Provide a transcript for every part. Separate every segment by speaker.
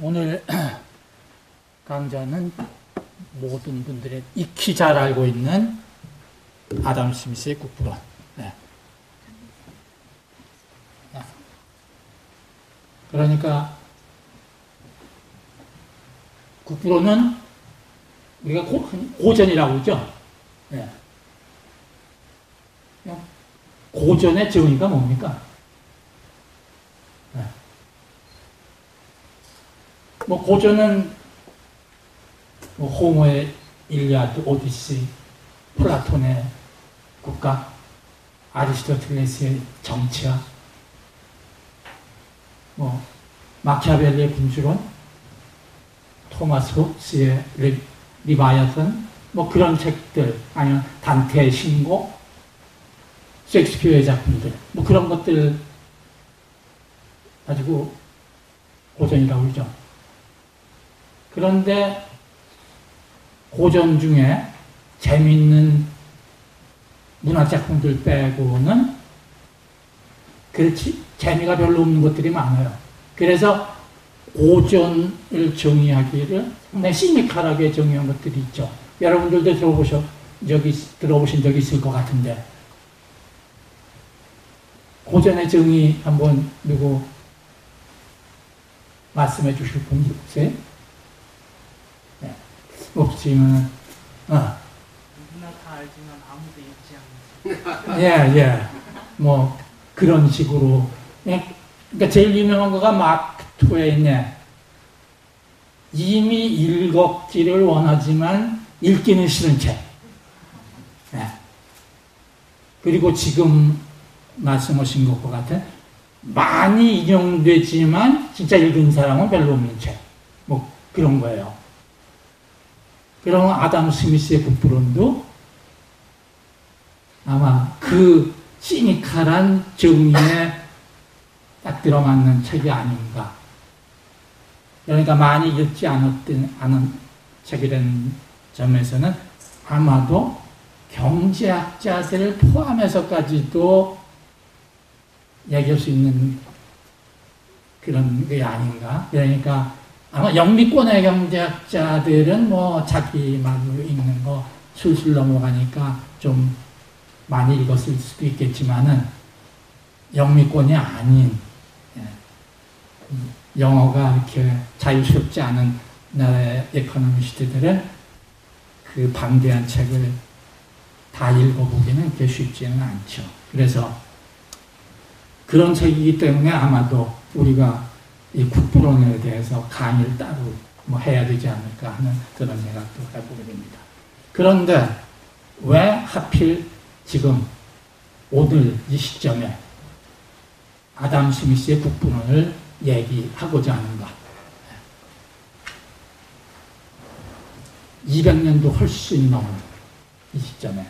Speaker 1: 오늘 강좌는 모든 분들이 익히 잘 알고 있는 아담 스미스의 국부론. 네. 그러니까 국부론은 우리가 고전이라고 그러죠. 네. 고전의 정의가 뭡니까? 네. 뭐 고전은 뭐 호모의 일리아드, 오디세이, 플라톤의 국가, 아리스토텔레스의 정치학, 뭐 마키아벨리의 군주론, 토마스 홉스의 리바이아선, 뭐 그런 책들, 아니면 단테의 신곡, 셰익스피어의 작품들, 뭐 그런 것들 가지고 고전이라고 그러죠. 그런데 고전 중에 재미있는 문학작품들 빼고는 그렇지 재미가 별로 없는 것들이 많아요. 그래서 고전을 정의하기를 상당히 시니컬하게 정의한 것들이 있죠. 여러분들도 들어보신 적이 있을 것 같은데, 고전의 정의 한번 누구 말씀해 주실 분 있어요? 네. 없지만, 누구나
Speaker 2: 다 알지만 아무도 읽지 않는.
Speaker 1: 예. 뭐, 그런 식으로. 그러니까 제일 유명한 거가 마크 트웨인의 이미 읽었기를 원하지만 읽기는 싫은 책. 네. 그리고 지금 말씀하신 것과 같은 많이 인용되지만 진짜 읽은 사람은 별로 없는 책. 뭐 그런 거예요. 그럼 아담 스미스의 국부론도 아마 그 시니컬한 정의에 딱 들어맞는 책이 아닌가. 그러니까 많이 읽지 않은 책이라는 점에서는 아마도 경제학자들을 포함해서까지도 얘기할 수 있는 그런 게 아닌가. 그러니까 아마 영미권의 경제학자들은 뭐 자기 말로 읽는 거 술술 넘어가니까 좀 많이 읽었을 수도 있겠지만은 영미권이 아닌, 영어가 이렇게 자유스럽지 않은 나라의 에코노미스트들은 그 방대한 책을 다 읽어보기는 그렇게 쉽지는 않죠. 그래서 그런 책이기 때문에 아마도 우리가 이 국부론에 대해서 강의를 따로 뭐 해야 되지 않을까 하는 그런 생각도 해보게 됩니다. 그런데 왜 하필 지금 오늘 이 시점에 아담 스미스의 국부론을 얘기하고자 하는가? 200년도 훨씬 넘은 이 시점에.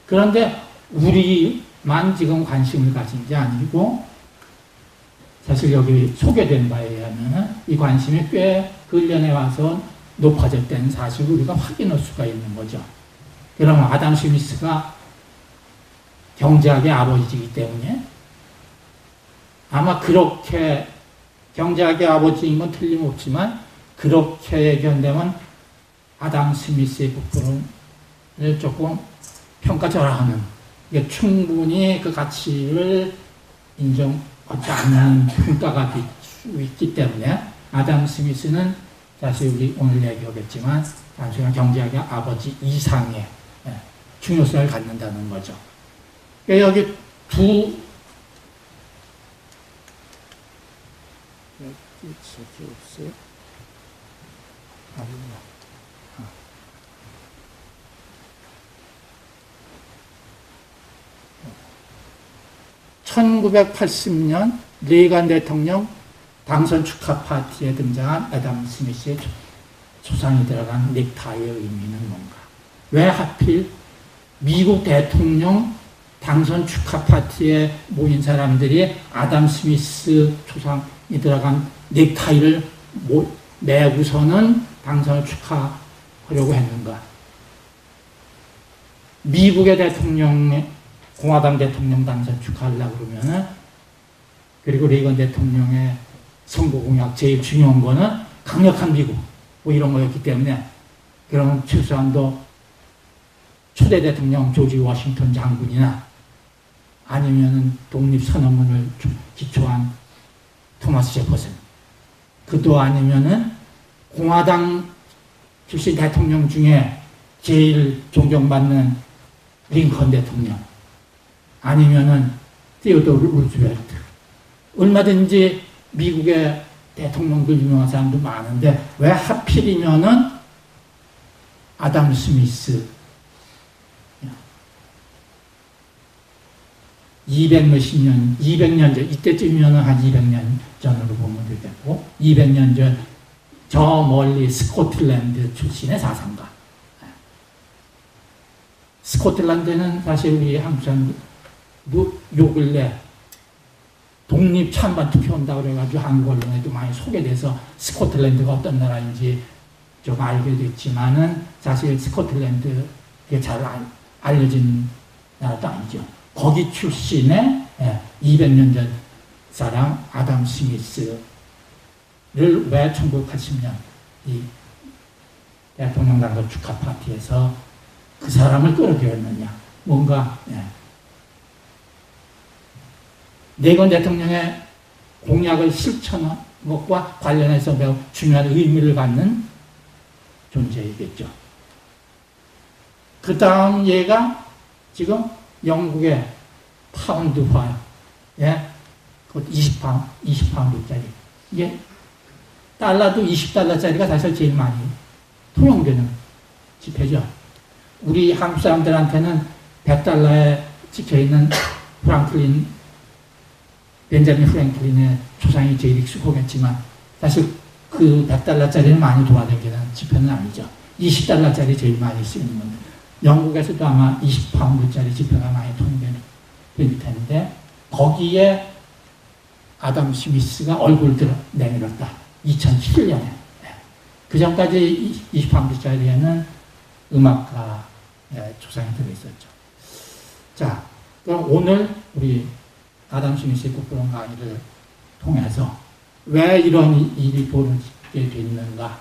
Speaker 1: 그런데 우리만 지금 관심을 가진 게 아니고, 사실 여기 소개된 바에 의하면 이 관심이 꽤 근련에 와서 높아졌다는 사실을 우리가 확인할 수가 있는 거죠. 그러면 아담 스미스가 경제학의 아버지이기 때문에 아마 그렇게 경제학의 아버지인 건 틀림없지만 그렇게 얘기한다면 아담 스미스의 국부론을 조금 평가절하하는, 충분히 그 가치를 인정하지 않는 평가가 될 수 있기 때문에 아담 스미스는 사실 우리 오늘 얘기하겠지만 단순한 경제학의 아버지 이상의 중요성을 갖는다는 거죠. 여기 두 저기 없어요? 아니요. 1980년 레이간 대통령 당선 축하 파티에 등장한 아담 스미스의 초상이 들어간 넥타이의 의미는 뭔가? 왜 하필 미국 대통령 당선 축하 파티에 모인 사람들이 아담 스미스 초상이 들어간 넥타이를 매고서는 당선을 축하하려고 했는가? 미국의 공화당 대통령 당선 축하하려고 그러면은, 그리고 레이건 대통령의 선거 공약 제일 중요한 거는 강력한 미국 뭐 이런 거였기 때문에 그러면 최소한도 초대 대통령 조지 워싱턴 장군이나 아니면은 독립선언문을 기초한 토마스 제퍼슨, 그도 아니면은 공화당 출신 대통령 중에 제일 존경받는 링컨 대통령, 아니면은 테오도르 루즈벨트. 얼마든지 미국의 대통령들 유명한 사람도 많은데 왜 하필이면은 아담 스미스 200년 전, 이때쯤이면 한 200년 전으로 보면 되겠고, 200년 전, 저 멀리 스코틀랜드 출신의 사상가. 스코틀랜드는 사실 우리 한국 사람도 요 근래 독립 찬반 투표 한다고 그래가지고 한국 언론에도 많이 소개돼서 스코틀랜드가 어떤 나라인지 좀 알게 됐지만은 사실 스코틀랜드에 잘 알려진 나라도 아니죠. 거기 출신의 200년 전 사람 아담 스미스를 왜 1980년 이 대통령 당선 축하 파티에서 그 사람을 끌어들였느냐. 뭔가 레건 대통령의 공약을 실천한 것과 관련해서 매우 중요한 의미를 갖는 존재이겠죠. 그 다음 얘가 지금 영국의 파운드화, 그것도 20파운드짜리. 이게 달러도 20달러짜리가 사실 제일 많이 통용되는 지폐죠. 우리 한국 사람들한테는 100달러에 찍혀있는 벤자민 프랭클린의 초상이 제일 익숙하겠지만 사실 그 100달러짜리는 많이 돌아다니는 지폐는 아니죠. 20달러짜리 제일 많이 쓰이는 건데 영국에서도 아마 20파운드짜리 지폐가 많이 통용되는 텐데 거기에 아담 스미스가 얼굴 들어 내밀었다. 2007년에. 그 전까지 20파운드짜리에는 음악가 초상이 들어있었죠. 자, 그럼 오늘 우리 아담 스미스의 부끄러운 강의를 통해서 왜 이런 일이 벌어지게 됐는가?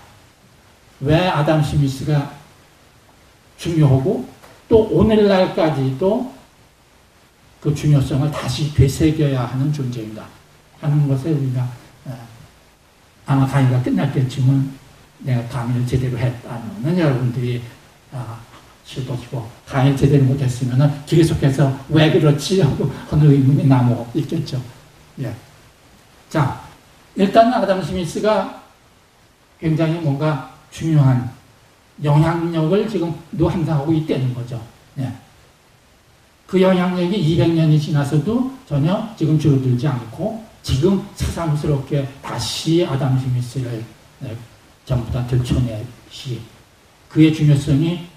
Speaker 1: 왜 아담 스미스가 중요하고 또 오늘날까지도 그 중요성을 다시 되새겨야 하는 존재인가 하는 것에 우리가 아마 강의가 끝날 때쯤은 내가 강의를 제대로 했다는 여러분들이 실보시고 강의를 제대로 못했으면 계속해서 왜 그렇지 하고 하는 의문이 남아 있겠죠. 자, 일단 아담 스미스가 굉장히 뭔가 중요한 영향력을 지금도 행사하고 있다는 거죠. 그 영향력이 200년이 지나서도 전혀 지금 줄어들지 않고 지금 새삼스럽게 다시 아담 스미스를 전부 다 들춰내시 그의 중요성이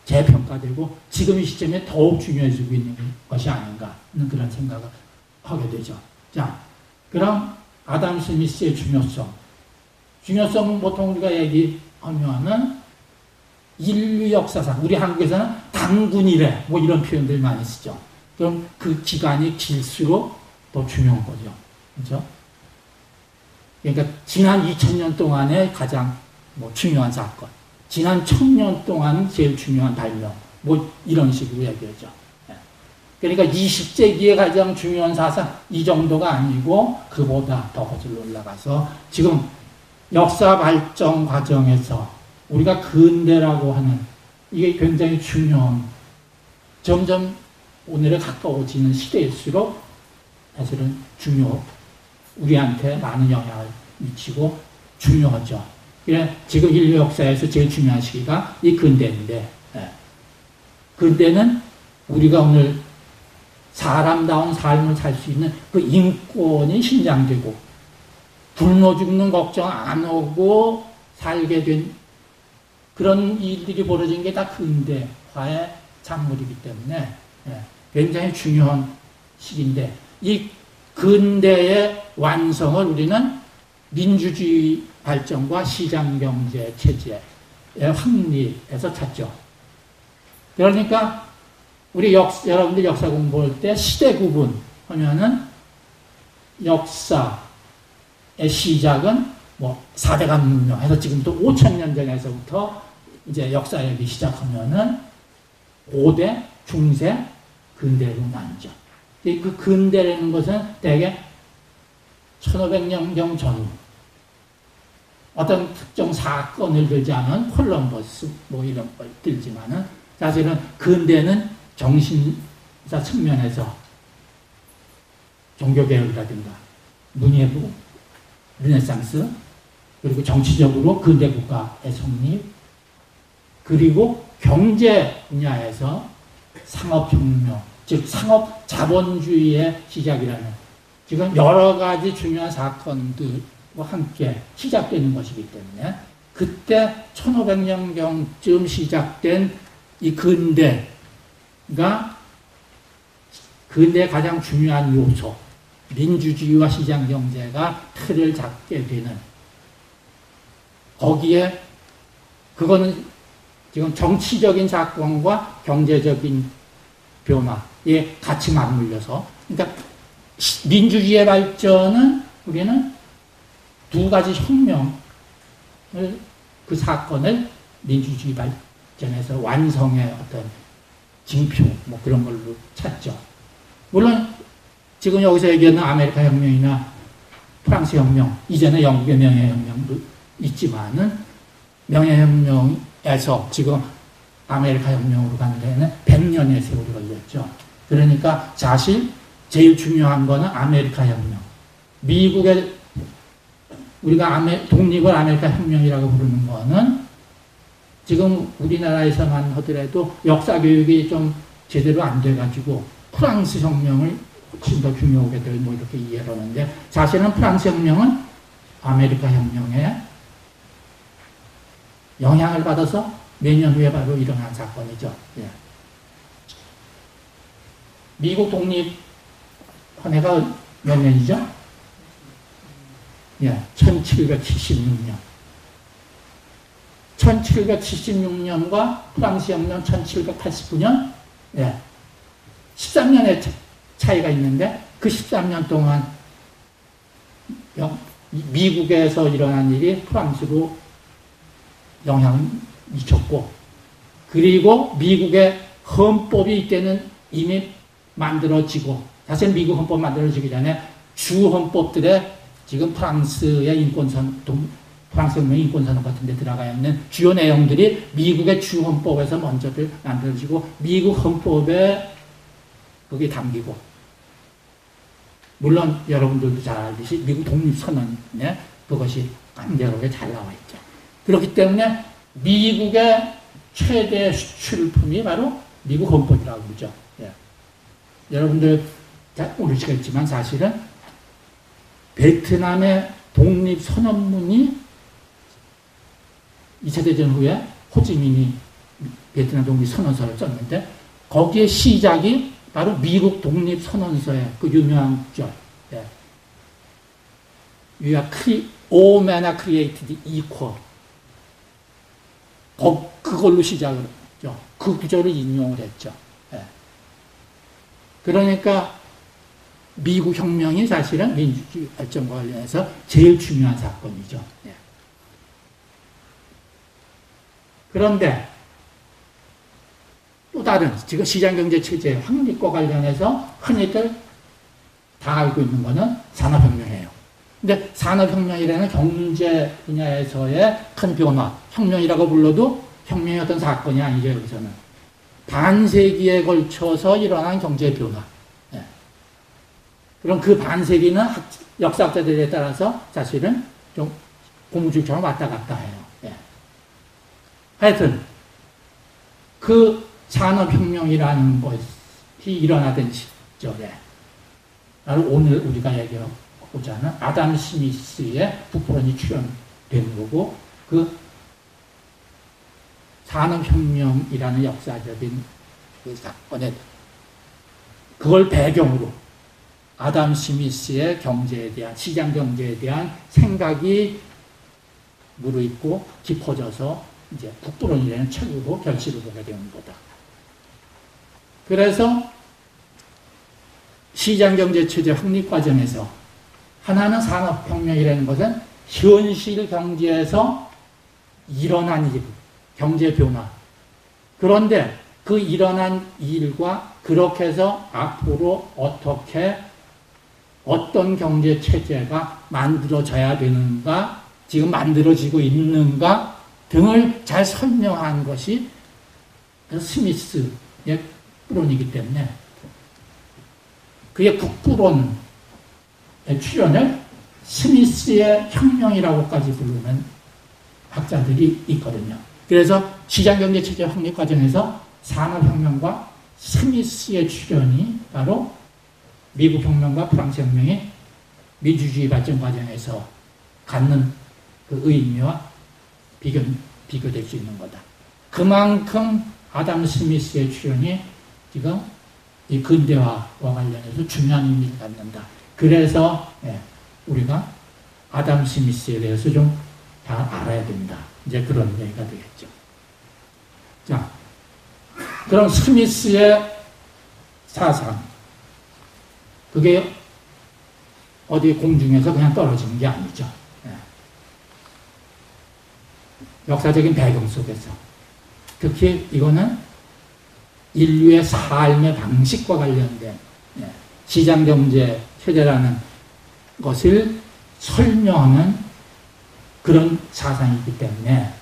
Speaker 1: 재평가되고 지금 이 시점에 더욱 중요해지고 있는 것이 아닌가 하는 그런 생각을 하게 되죠. 자, 그럼 아담 스미스의 중요성은 보통 우리가 얘기하면은 인류 역사상, 우리 한국에서는 단군 이래, 뭐 이런 표현들 많이 쓰죠. 그럼 그 기간이 길수록 더 중요한 거죠. 그죠? 그러니까 지난 2000년 동안의 가장 중요한 사건, 지난 1000년 동안 제일 중요한 발명, 뭐 이런 식으로 얘기하죠. 그러니까 20세기에 가장 중요한 사상, 이 정도가 아니고 그보다 더 거슬러 올라가서 지금 역사 발전 과정에서 우리가 근대라고 하는 이게 굉장히 중요한 점점 오늘에 가까워지는 시대일수록 사실은 우리한테 많은 영향을 미치고 중요하죠. 그래 지금 인류 역사에서 제일 중요한 시기가 이 근대인데 근대는 우리가 오늘 사람다운 삶을 살 수 있는 그 인권이 신장되고 굶어 죽는 걱정 안 하고 살게 된 그런 일들이 벌어진 게 다 근대화의产物이기 때문에 굉장히 중요한 시기인데 이 근대의 완성을 우리는 민주주의 발전과 시장경제 체제의 확립에서 찾죠. 그러니까 우리 여러분들 역사 공부할 때 시대 구분 하면은 역사, 시작은 뭐 4대강 문명 해서 지금부터 5,000년 전에서부터 이제 역사역이 시작하면은 고대, 중세, 근대로 나뉘죠. 그 근대라는 것은 대개 1500년경 전후 어떤 특정 사건을 들자면 콜럼버스 뭐 이런 걸 들지만은 사실은 근대는 정신사 측면에서 종교개혁이라든가 문예부, 르네상스, 그리고 정치적으로 근대 국가의 성립, 그리고 경제 분야에서 상업혁명, 즉 상업 자본주의의 시작이라는 지금 여러 가지 중요한 사건들과 함께 시작되는 것이기 때문에 그때 1500년경쯤 시작된 이 근대가 근대의 가장 중요한 요소, 민주주의와 시장경제가 틀을 잡게 되는 거기에 그거는 지금 정치적인 사건과 경제적인 변화에 같이 맞물려서 그러니까 민주주의의 발전은 우리는 두 가지 혁명을 그 사건을 민주주의 발전에서 완성의 어떤 징표 뭐 그런 걸로 찾죠. 물론 지금 여기서 얘기하는 아메리카 혁명이나 프랑스 혁명, 이전에 영국의 명예혁명도 있지만은 명예혁명에서 지금 아메리카 혁명으로 가는 데는 100년의 세월이 걸렸죠. 그러니까 사실 제일 중요한 거는 아메리카 혁명. 미국의 우리가 독립을 아메리카 혁명이라고 부르는 거는 지금 우리나라에서만 하더라도 역사 교육이 좀 제대로 안 돼가지고 프랑스 혁명을 훨씬 더 중요하게 될 뭐 이렇게 이해를 하는데 사실은 프랑스 혁명은 아메리카 혁명에 영향을 받아서 몇 년 후에 바로 일어난 사건이죠. 예. 미국 독립 한 해가 몇 년이죠? 예, 1776년. 1776년과 프랑스 혁명 1789년, 예, 13년의 차이가 있는데 그 13년 동안 미국에서 일어난 일이 프랑스로 영향을 미쳤고 그리고 미국의 헌법이 이때는 이미 만들어지고 사실 미국 헌법 만들어지기 전에 주 헌법들의 지금 프랑스의 인권선, 프랑스 혁명 인권선언 같은 데 들어가 있는 주요 내용들이 미국의 주 헌법에서 먼저들 만들어지고 미국 헌법에 그게 담기고 물론 여러분들도 잘 알듯이 미국 독립선언에 그것이 강력하게 잘 나와 있죠. 그렇기 때문에 미국의 최대 수출품이 바로 미국 헌법이라고 그러죠. 예. 여러분들 잘 모르시겠지만 사실은 베트남의 독립선언문이 2차 대전 후에 호지민이 베트남 독립선언서를 썼는데 거기에 시작이 바로 미국 독립선언서의 그 유명한 구절. 예. All men are created equal. 그걸로 시작을 했죠. 그 구절을 인용을 했죠. 예. 그러니까 미국 혁명이 사실은 민주주의 발전과 관련해서 제일 중요한 사건이죠. 예. 그런데 또 다른 지금 시장경제체제 확립과 관련해서 흔히들 다 알고 있는 것은 산업혁명이에요. 근데 산업혁명이라는 경제 분야에서의 큰 변화, 혁명이라고 불러도 혁명의 어떤 사건이 아니죠, 여기서는. 반세기에 걸쳐서 일어난 경제 변화. 예. 그럼 그 반세기는 역사학자들에 따라서 사실은 좀 고무줄처럼 왔다 갔다 해요. 예. 하여튼, 그 산업혁명이라는 것이 일어나던 시절에, 바로 오늘 우리가 얘기하고자 하는 아담 스미스의 북부론이 출연된 거고, 그 산업혁명이라는 역사적인 그 사건에, 그걸 배경으로 아담 스미스의 경제에 대한, 시장 경제에 대한 생각이 무르익고 깊어져서 이제 북부론이라는 책으로 결실을 보게 되는 거다. 그래서 시장경제체제 확립 과정에서 하나는 산업혁명이라는 것은 현실 경제에서 일어난 일, 경제 변화. 그런데 그 일어난 일과 그렇게 해서 앞으로 어떻게 어떤 경제 체제가 만들어져야 되는가, 지금 만들어지고 있는가 등을 잘 설명한 것이 스미스의 풀론이기 때문에 그의 국부론의 출현을 스미스의 혁명이라고까지 부르는 학자들이 있거든요. 그래서 시장경제체제 확립 과정에서 산업혁명과 스미스의 출현이 바로 미국 혁명과 프랑스 혁명이 민주주의 발전 과정에서 갖는 그 의미와 비교될 수 있는 거다. 그만큼 아담 스미스의 출현이 지금 이 근대화와 관련해서 중요한 의미를 갖는다. 그래서 우리가 아담 스미스에 대해서 좀 잘 알아야 된다. 이제 그런 얘기가 되겠죠. 자, 그럼 스미스의 사상, 그게 어디 공중에서 그냥 떨어지는 게 아니죠. 역사적인 배경 속에서 특히 이거는 인류의 삶의 방식과 관련된 시장경제 체제라는 것을 설명하는 그런 사상이기 때문에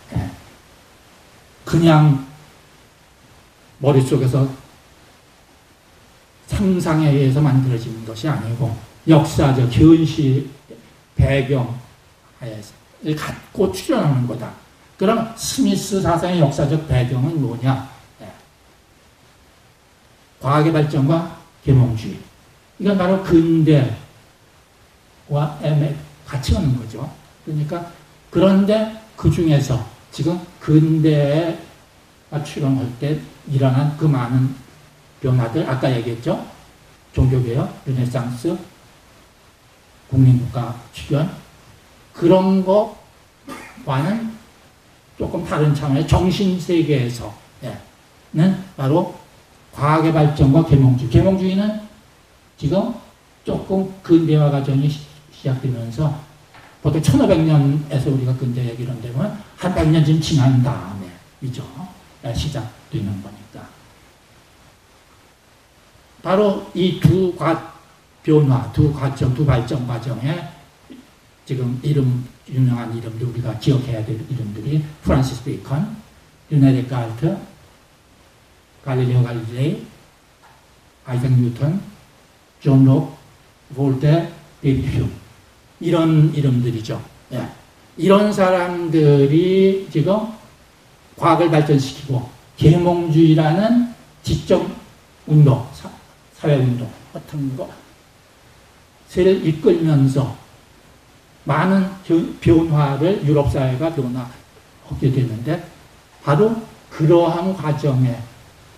Speaker 1: 그냥 머릿속에서 상상에 의해서 만들어지는 것이 아니고 역사적 현실 배경을 갖고 출현하는 거다. 그럼 스미스 사상의 역사적 배경은 뭐냐? 과학의 발전과 계몽주의. 이건 바로 근대와 같이 오는 거죠. 그러니까 그런데 그 중에서 지금 근대에 출현할 때 일어난 그 많은 변화들, 아까 얘기했죠? 종교개혁, 르네상스, 국민국가 출현, 그런 것과는 조금 다른 차원의 정신세계에서는 바로 과학의 발전과 계몽주의. 계몽주의는 지금 조금 근대화 과정이 시작되면서 보통 1500년에서 우리가 근대 얘기를 한다면 한 100년쯤 지난 다음에이죠. 시작되는 거니까. 바로 이 두 변화, 두 과정, 두 발전 과정에 지금 유명한 이름들 우리가 기억해야 될 이름들이 프란시스 베이컨, 르네 데카르트, 갈릴레오 갈릴레이, 아이작 뉴턴, 존 록, 볼테, 데이비드 휴. 이런 이름들이죠. 이런 사람들이 지금 과학을 발전시키고 계몽주의라는 지적 운동, 사회운동 같은 것을 이끌면서 많은 변화를 유럽 사회가 변화하게 되는데 바로 그러한 과정에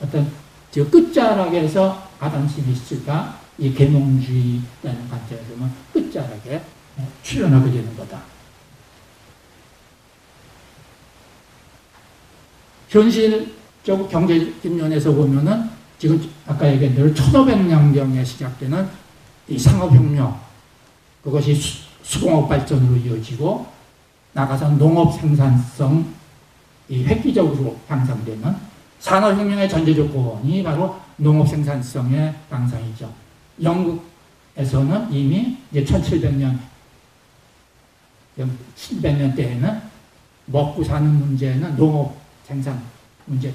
Speaker 1: 어떤 끝자락에서 아담 스미스가 이 계몽주의라는 관점에서 보면 끝자락에 출현하게 되는 거다. 현실적 경제적 면에서 보면은 지금 아까 얘기한 대로 1500년경에 시작되는 이 상업혁명, 그것이 수공업 발전으로 이어지고 나가서 농업 생산성이 획기적으로 향상되는 산업혁명의 전제 조건이 바로 농업 생산성의 향상이죠. 영국에서는 이미 이제 1700년, 700년 대에는 먹고 사는 문제는 농업 생산 문제로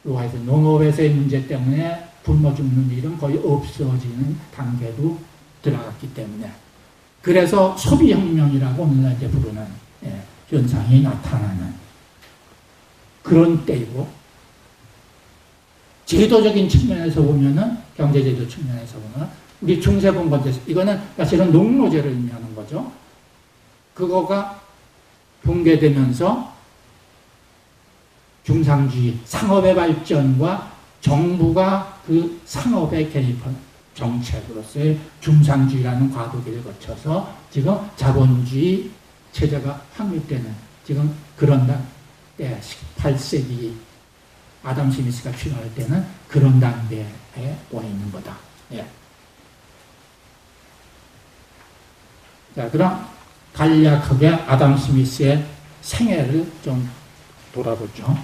Speaker 1: 해서 농업에서의 문제 때문에 굶어 죽는 일은 거의 없어지는 단계로 들어갔기 때문에 그래서 소비혁명이라고 오늘날 이제 부르는 현상이 나타나는 그런 때이고 제도적인 측면에서 보면은 경제제도 측면에서 보면 우리 중세봉건제 이거는 사실은 농노제를 의미하는 거죠. 그거가 붕괴되면서 중상주의 상업의 발전과 정부가 그 상업에 개입한 정책으로서의 중상주의라는 과도기를 거쳐서 지금 자본주의 체제가 확립되는 지금 그런 때 18세기 아담 스미스가 출현할 때는 그런 단계에 와 있는 거다. 예. 자, 그럼 간략하게 아담 스미스의 생애를 좀 돌아보죠.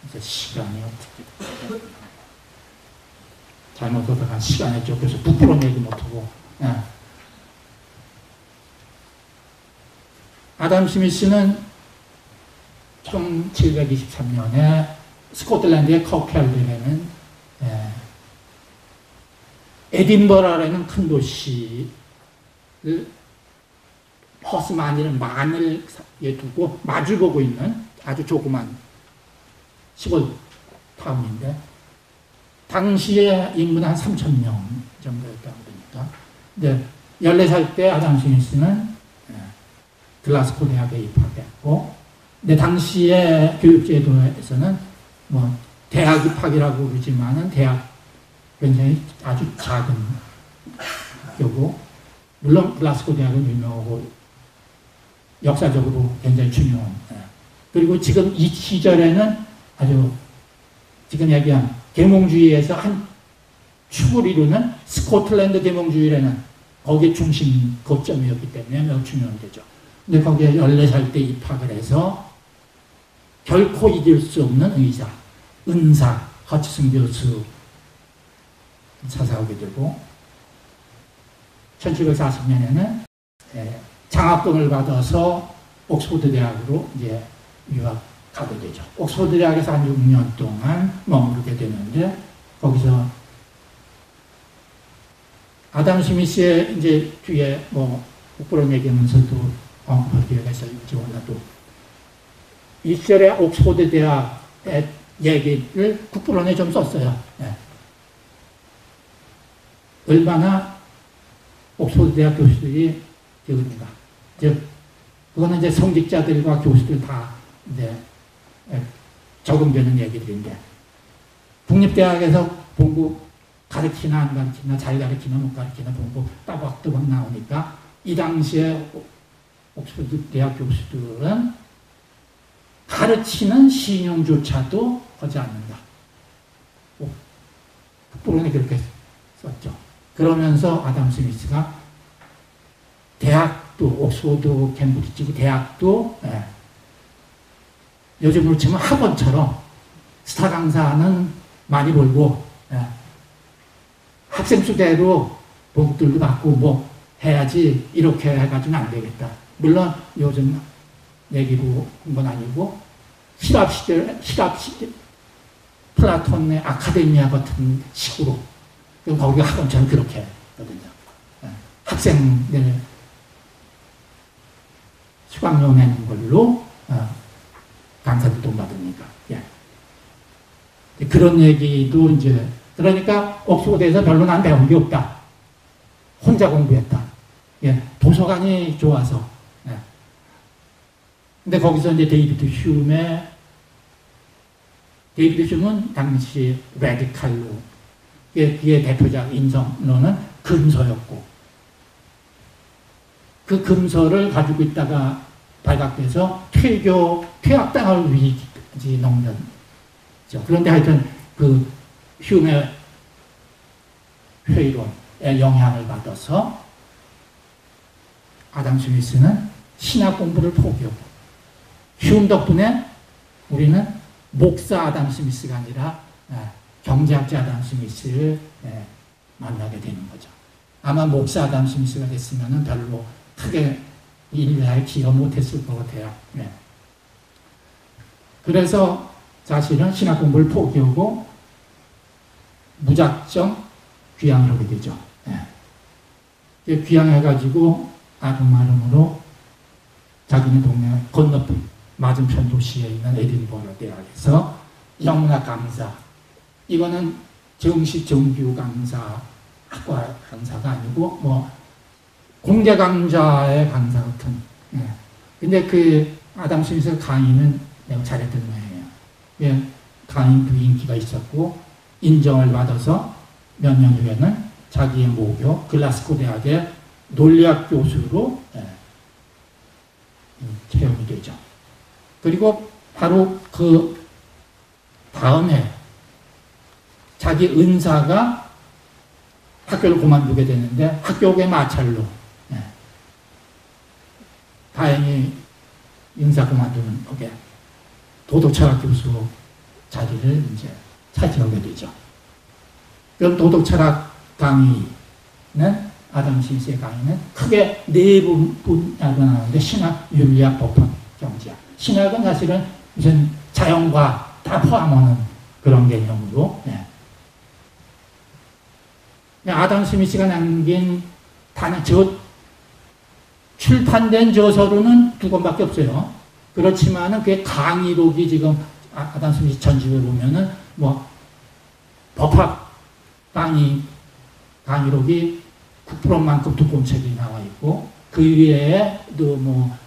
Speaker 1: 이제 시간이 어떻게 잘못하다가 시간에 쫓겨서 부끄러운 얘기 못하고. 예. 아담 스미스는 1723년에 스코틀랜드의 커켈이라는 에딘버러라는 큰 도시를 버스 만일은 만을 두고 마주보고 있는 아주 조그만 시골 타운인데 당시에 인구는 한 3,000명 정도였다고 그러니까. 근데 14살 때 아담 스미스는 글라스고 대학에 입학했고, 근데 당시에 교육제도에서는 뭐 대학 입학이라고 그러지만은 대학 굉장히 아주 작은 학교고, 물론 글라스고 대학은 유명하고 역사적으로 굉장히 중요한. 그리고 지금 이 시절에는 아주 지금 얘기한 계몽주의에서 한 축을 이루는 스코틀랜드 계몽주의라는 거기에 중심 거점이었기 때문에 매우 중요한 데죠. 근데 거기에 14살 때 입학을 해서 결코 이길 수 없는 의사, 은사, 허치슨 교수 찾아오게 되고 1740년에는 장학금을 받아서 옥스퍼드 대학으로 이제 유학하게 되죠. 옥스퍼드 대학에서 한 6년 동안 머무르게 되는데 거기서 아담 스미스의 이제 뒤에 뭐 국부론 얘기하면서도 언급할 기회가 있을지 몰라도 이 시절에 옥스퍼드 대학의 얘기를 국부론에 좀 썼어요. 네. 얼마나 옥스퍼드 대학 교수들이 적은가. 즉, 그거는 이제 성직자들과 교수들 다 이제 적용되는 얘기들인데, 국립대학에서 공부 가르치나 안 가르치나, 잘 가르치나 못 가르치나 공부 따박따박 나오니까, 이 당시에 옥스퍼드 대학 교수들은 가르치는 신용조차도 하지 않는다. 국부론에 그렇게 썼죠. 그러면서 아담 스미스가 대학도, 옥스퍼드, 캠브리지 대학도 요즘으로 치면 학원처럼 스타 강사는 많이 벌고 학생 수대로 봉급들도 받고 뭐 해야지 이렇게 해가지고는 안 되겠다. 물론 요즘 얘기로 한 건 아니고 실합 시절 플라톤의 아카데미아 같은 식으로 거기 학원처럼 그렇게 했거든요. 학생들 수강료 내는 걸로 강사들 돈 받으니까. 예. 그런 얘기도 이제 그러니까 옥스퍼드에서 별로 난 배운 게 없다. 혼자 공부했다. 예. 도서관이 좋아서. 예. 근데 거기서 이제 데이비드 흉은 당시 레디칼로 그의 대표작 인성론은 금서였고 그 금서를 가지고 있다가 발각돼서 퇴학당할 위기까지 넘겼죠. 그런데 하여튼 그 흉의 회의론에 영향을 받아서 아담 스미스는 신학 공부를 포기하고 흉 덕분에 우리는 목사 아담 스미스가 아니라 경제학자 아담 스미스를 만나게 되는 거죠. 아마 목사 아담 스미스가 됐으면 별로 크게 일을 기여 못했을 것 같아요. 네. 그래서 사실은 신학 공부를 포기하고 무작정 귀향을 하게 되죠. 네. 귀향해가지고 아름아름으로 자기네 동네 건너편 맞은편 도시에 있는 에딘버러 대학에서 영문학 강사, 이거는 정식 정규 강사, 학과 강사가 아니고 뭐 공개 강좌의 강사 같은. 예. 근데 그 아담 스미스 강의는 내가 잘했던 모양이에요. 예. 강의도 인기가 있었고 인정을 받아서 몇 년 후에는 자기의 모교 글라스고 대학의 논리학 교수로 채용이 되죠. 그리고 바로 그 다음에 자기 은사가 학교를 그만두게 되는데 학교의 마찰로 다행히 인사 그만두는 덕에 도덕철학 교수 자리를 이제 차지하게 되죠. 그럼 도덕철학 강의는 아담 스미스의 강의는 크게 네 분야로 나누는데 신학, 윤리학, 법학, 경제학. 신학은 사실은 무슨 자연과 다 포함하는 그런 개념으로. 네. 아담 스미스가 남긴 출판된 저서로는 2권밖에 없어요. 그렇지만은 그게 강의록이 지금 아담 스미스 전집에 보면은 뭐 법학 강의록이 9%만큼 두꺼운 책이 나와 있고 그 위에도 뭐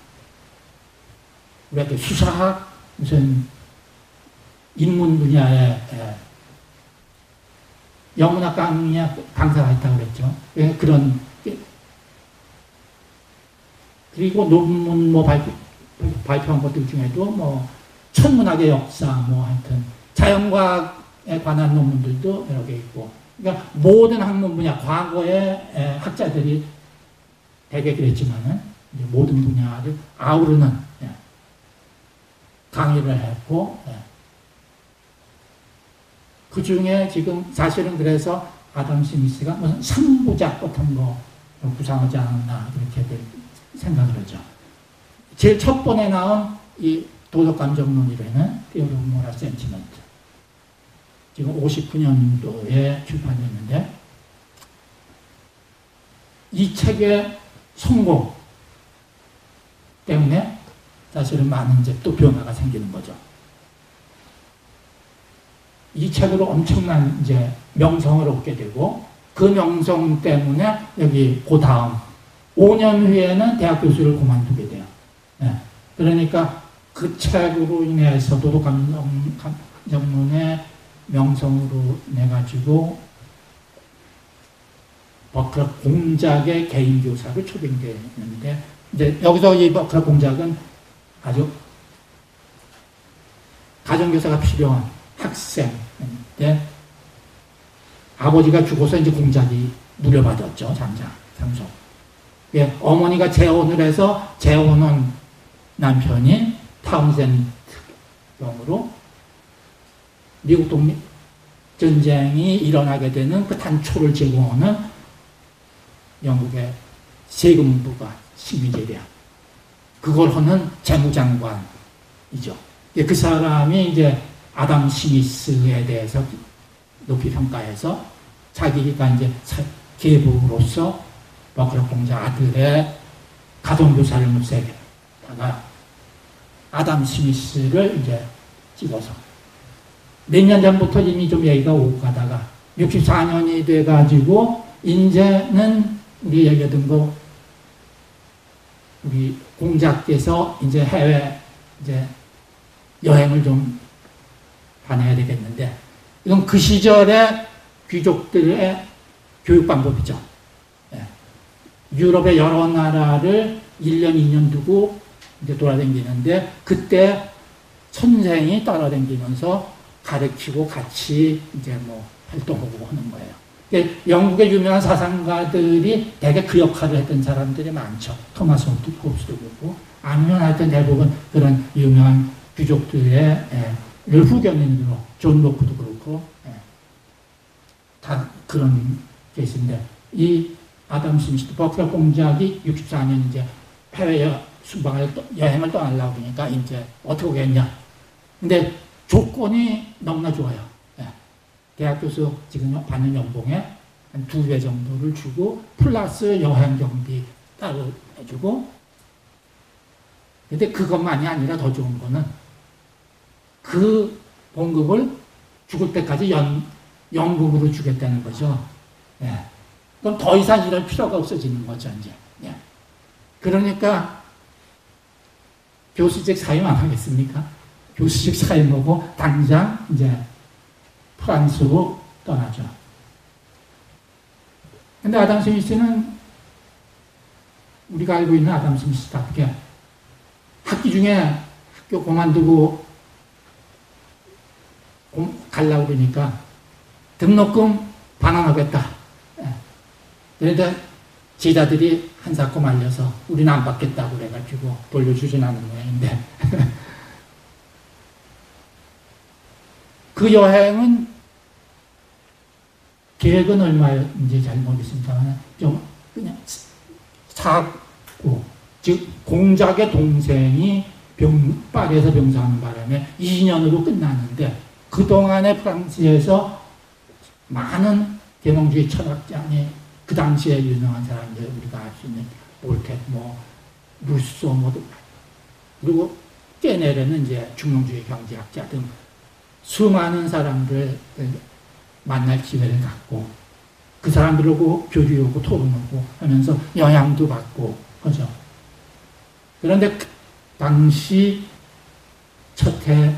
Speaker 1: 이렇게 수사학 무슨 인문 분야에 영문학 강사가 있다고 그랬죠. 그런 그리고 논문 뭐 발표한 것들 중에도 뭐 천문학의 역사 뭐 하여튼 자연과학에 관한 논문들도 여러 개 있고 그러니까 모든 학문 분야 과거에 학자들이 대개 그랬지만은 모든 분야를 아우르는 강의를 했고 그 중에 지금 사실은 그래서 아담 스미스가 무슨 3부작 같은 거 구상하지 않았나 그렇게 생각을 하죠. 제일 첫 번에 나온 이 도덕감정론이라는 Theory of Moral Sentiment 지금 59년도에 출판됐는데 이 책의 성공 때문에 사실은 많은 이제 또 변화가 생기는 거죠. 이 책으로 엄청난 이제 명성을 얻게 되고 그 명성 때문에 여기 그 다음 5년 후에는 대학 교수를 그만두게 돼요. 네. 그러니까 그 책으로 인해서 도덕감정론의 명성으로 내가지고 버클러 공작의 개인 교사로 초빙되는데 이제 여기서 이 버클러 공작은 아주 가정교사가 필요한 학생인데 아버지가 죽어서 이제 공작이 물려받았죠. 장소. 예, 어머니가 재혼을 해서 재혼한 남편이 타운센드 병으로 미국 독립전쟁이 일어나게 되는 그 단초를 제공하는 영국의 세금부가 식민지대학 그걸 하는 재무장관이죠. 그 사람이 이제 아담 스미스에 대해서 높이 평가해서 자기가 이제 계부로서 버클러 공작 아들의 가정교사를 묻세다가 아담 스미스를 이제 찍어서 몇 년 전부터 이미 좀 얘기가 오고 가다가 64년이 돼가지고 이제는 우리 얘기하던 거 우리 공작께서 이제 해외 이제 여행을 좀 다녀야 되겠는데 이건 그 시절의 귀족들의 교육 방법이죠. 예. 유럽의 여러 나라를 1년, 2년 두고 이제 돌아다니는데 그때 선생이 따라다니면서 가르치고 같이 이제 뭐 활동하고 하는 거예요. 그러니까 영국의 유명한 사상가들이 대개 그 역할을 했던 사람들이 많죠. 토마스 홉스도 그렇고 아니면 하여튼 대부분 그런 유명한 귀족들의 후견인으로 존 로크도 그렇고 다 그런 케이스인데 이 아담 스미스도 버클러 공작이 64년 이제 해외 여행을 떠나려고 그러니까 이제 어떻게 하겠냐. 근데 조건이 너무나 좋아요. 대학 교수 지금 받는 연봉에 한 2배 정도를 주고 플러스 여행 경비 따로 해주고 근데 그것만이 아니라 더 좋은 거는 그 봉급을 죽을 때까지 연금으로 주겠다는 거죠. 예. 그럼 더 이상 이럴 필요가 없어지는 거죠, 이제. 예. 그러니까 교수직 사임 안 하겠습니까? 교수직 사임하고 당장 이제 프랑스로 떠나죠. 근데 아담 스미스는 우리가 알고 있는 아담 스미스답게 학기 중에 학교 그만두고 가려고 그러니까 등록금 반환하겠다. 그런데 제자들이 한사코 말려서 우리는 안 받겠다고 그래가지고 돌려주진 않은 모양인데 그 여행은 계획은 얼마인지 잘 모르겠습니다만 좀 그냥 사고 즉 공작의 동생이 파리에서 병사하는 바람에 2년으로 끝났는데 그동안에 프랑스에서 많은 계몽주의 철학자니 그 당시에 유명한 사람들 우리가 알 수 있는 볼텍, 루소, 그리고 깨네르는 이제 중용주의 경제학자 등 수많은 사람들 만날 기회를 갖고 그 사람들하고 교류하고 토론하고 하면서 영향도 받고 그죠. 그런데 그 당시 첫해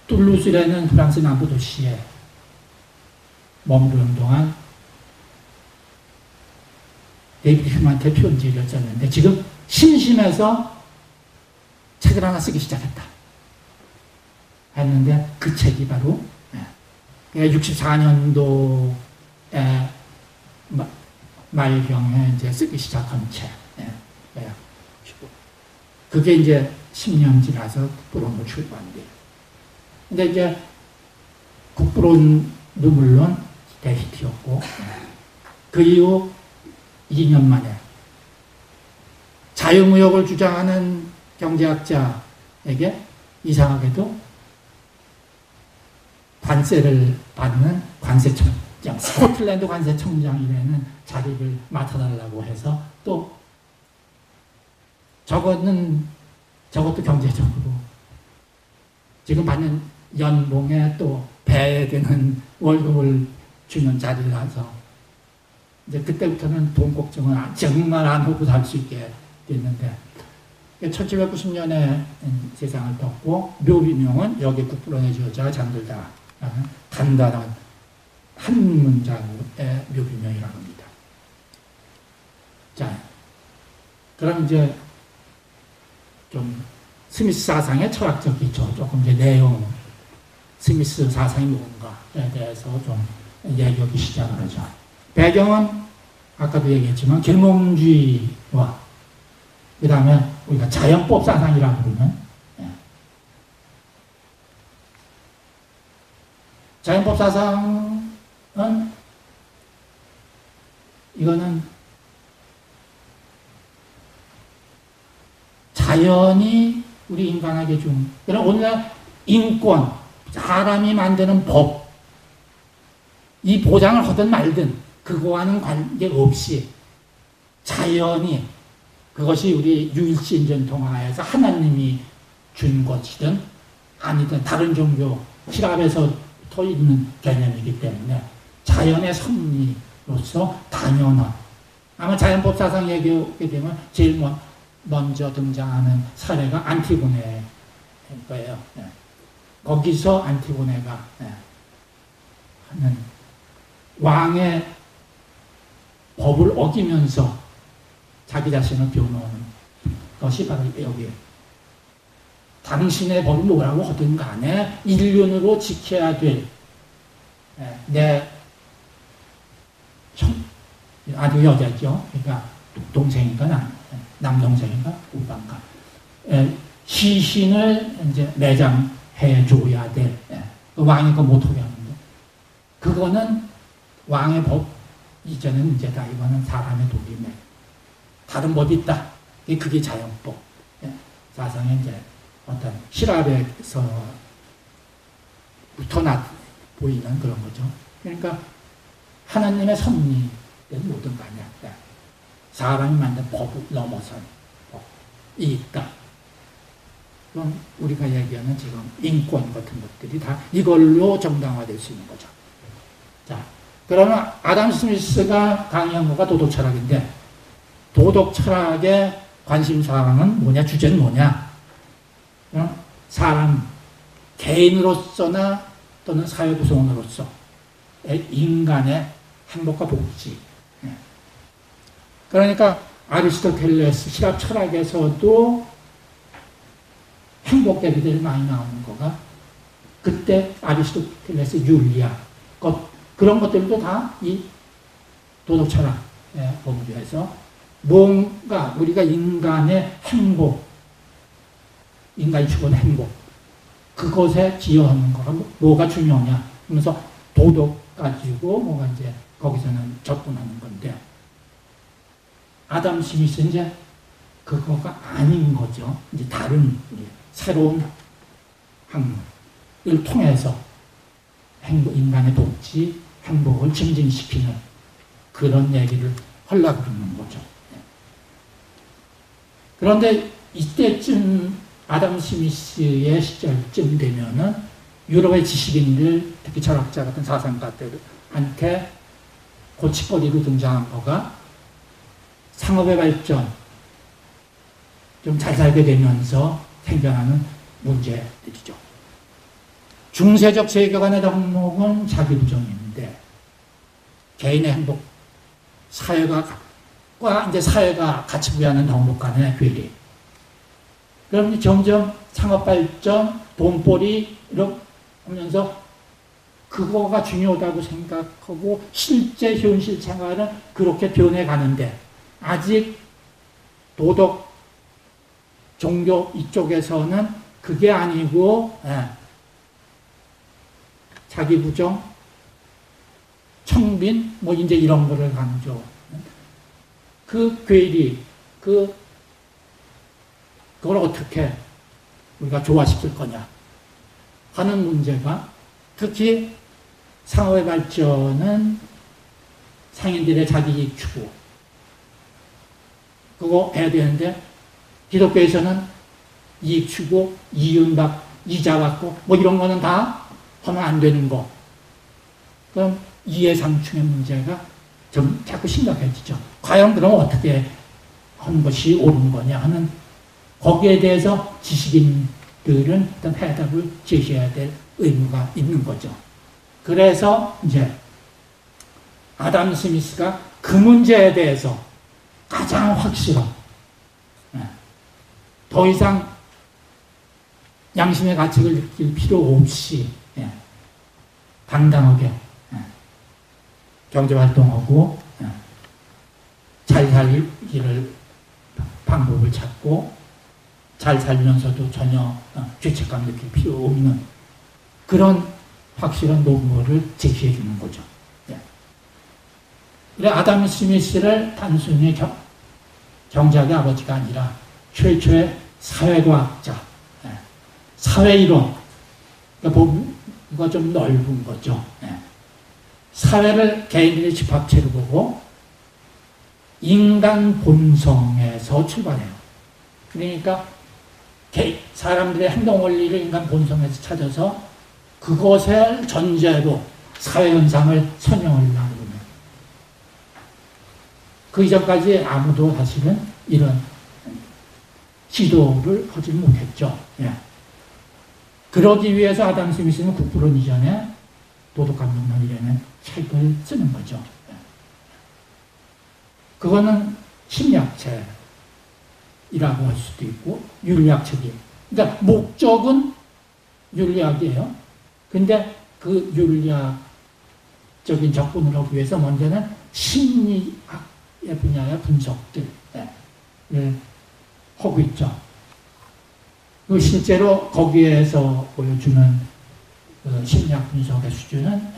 Speaker 1: 툴루스라는 프랑스 남부 도시에 머무르는 동안 데이비드 휴먼한테 편지를 썼는데 지금 심심해서 책을 하나 쓰기 시작했다 했는데 그 책이 바로 64년도에 말경에 이제 쓰기 시작한 책. 그게 이제 10년 지나서 국부론으로 출간돼요. 근데 이제 국부론도 물론 대히트였고, 그 이후 2년 만에 자유무역을 주장하는 경제학자에게 이상하게도 관세를 받는 관세청장, 스코틀랜드 관세청장이라는 자리를 맡아달라고 해서 또 저것도 경제적으로 지금 받는 연봉에 또 배에 되는 월급을 주는 자리라서 이제 그때부터는 돈 걱정을 정말 안 하고 살 수 있게 됐는데 1790년에 세상을 떴고 묘비명은 여기 국부론의 저자 잠들다 간단한 한 문장의 묘비명이라고 합니다. 자, 그럼 이제 좀 스미스 사상의 철학적이죠. 조금 이제 내용, 스미스 사상이 뭔가에 대해서 좀 얘기하기 시작을 하죠. 배경은 아까도 얘기했지만 계몽주의와 그 다음에 우리가 자연법 사상이라고 부르는 자연법 사상은 이거는 자연이 우리 인간에게 준 그런 오늘날 인권, 사람이 만드는 법, 이 보장을 하든 말든 그거와는 관계없이 자연이 그것이 우리 유일신 전통하에서 하나님이 준 것이든 아니든 다른 종교 시랍에서부터 있는 개념이기 때문에 자연의 섭리로서 당연한 아마 자연법 사상 얘기하게 되면 제일 먼저 등장하는 사례가 안티고네일 거예요. 거기서 안티고네가 하는 왕의 법을 어기면서 자기 자신을 변호하는 것이 바로 여기 당신의 법이 뭐라고 하든 간에 인륜으로 지켜야 될 내 아주 여자죠. 그러니까 동생인가 남동생인가 오빠인가 시신을 이제 매장해 줘야 될 왕이 그거 못하게 하는데 그거는 왕의 법 이제는 이제 다 이거는 사람의 도리네. 다른 법이 있다. 그게 자연법 사상의 이제 어떤 시랍에서부터 보이는 그런 거죠. 그러니까 하나님의 섭리는 모든 거 아니야. 사람이 만든 법을 넘어선 법이 있다. 그럼 우리가 얘기하는 지금 인권 같은 것들이 다 이걸로 정당화될 수 있는 거죠. 자, 그러면 아담 스미스가 강의한 거가 도덕 철학인데 도덕 철학의 관심사항은 뭐냐? 주제는 뭐냐? 사람, 개인으로서나 또는 사회 구성원으로서 인간의 행복과 복지. 그러니까 아리스토텔레스 시랍 철학에서도 행복 얘기들이 많이 나오는 거가 그때 아리스토텔레스 율리아 그런 것들도 다 이 도덕 철학 범주에서 뭔가 우리가 인간의 행복, 인간이 추구하는 행복, 그것에 기여하는 거가 뭐가 중요하냐 하면서 도덕 가지고 뭐가 이제 거기서는 접근하는 건데, 아담 스미스는 이제 그거가 아닌 거죠. 이제 다른 새로운 학문을 통해서 행복, 인간의 복지, 행복을 증진시키는 그런 얘기를 하려고 그러는 거죠. 그런데 이때쯤 아담 스미스의 시절쯤 되면은 유럽의 지식인들, 특히 철학자 같은 사상가들한테 고치거리로 등장한 거가 상업의 발전, 좀 잘 살게 되면서 생겨나는 문제들이죠. 중세적 세계관의 덕목은 자기부정인데, 개인의 행복, 사회가 같이 부여하는 덕목 간의 괴리. 그럼 점점 상업 발전, 돈벌이 이렇게 하면서 그거가 중요하다고 생각하고 실제 현실 생활은 그렇게 변해가는데, 아직 도덕, 종교 이쪽에서는 그게 아니고 자기 부정, 청빈 뭐 이제 이런 거를 강조. 그 괴리, 그걸 어떻게 우리가 조화시킬 거냐 하는 문제가, 특히 상업의 발전은 상인들의 자기이익 추구, 그거 해야 되는데, 기독교에서는 이익 추구, 이자 받고 뭐 이런 거는 다 하면 안 되는 거. 그럼 이해상충의 문제가 좀 자꾸 심각해지죠. 과연 그럼 어떻게 하는 것이 옳은 거냐 하는, 거기에 대해서 지식인들은 어떤 해답을 제시해야 될 의무가 있는 거죠. 그래서 이제 아담 스미스가 그 문제에 대해서 가장 확실한, 더 이상 양심의 가책을 느낄 필요 없이 당당하게 경제활동하고 잘 살기를 방법을 찾고, 잘 살면서도 전혀 죄책감 느낄 필요 없는 그런 확실한 노무를 제시해 주는 거죠. 그래, 아담 스미스를 단순히 경제학의 아버지가 아니라 최초의 사회과학자, 사회이론, 이거 좀 넓은 거죠. 사회를 개인들의 집합체로 보고 인간 본성에서 출발해요. 그러니까 사람들의 행동 원리를 인간 본성에서 찾아서 그것을 전제로 사회현상을 설명하려고 합니다. 그 이전까지 아무도 사실은 이런 시도를 하지 못했죠. 그러기 위해서 아담 스미스는 국부론 이전에 도덕감정론이라는 책을 쓰는 거죠. 그거는 심리학책이라고 할 수도 있고 윤리학책이에요. 그러니까 목적은 윤리학이에요. 근데 그 윤리학적인 접근을 하기 위해서 먼저는 심리학의 분야의 분석들을 하고 있죠. 실제로 거기에서 보여주는 심리학 분석의 수준은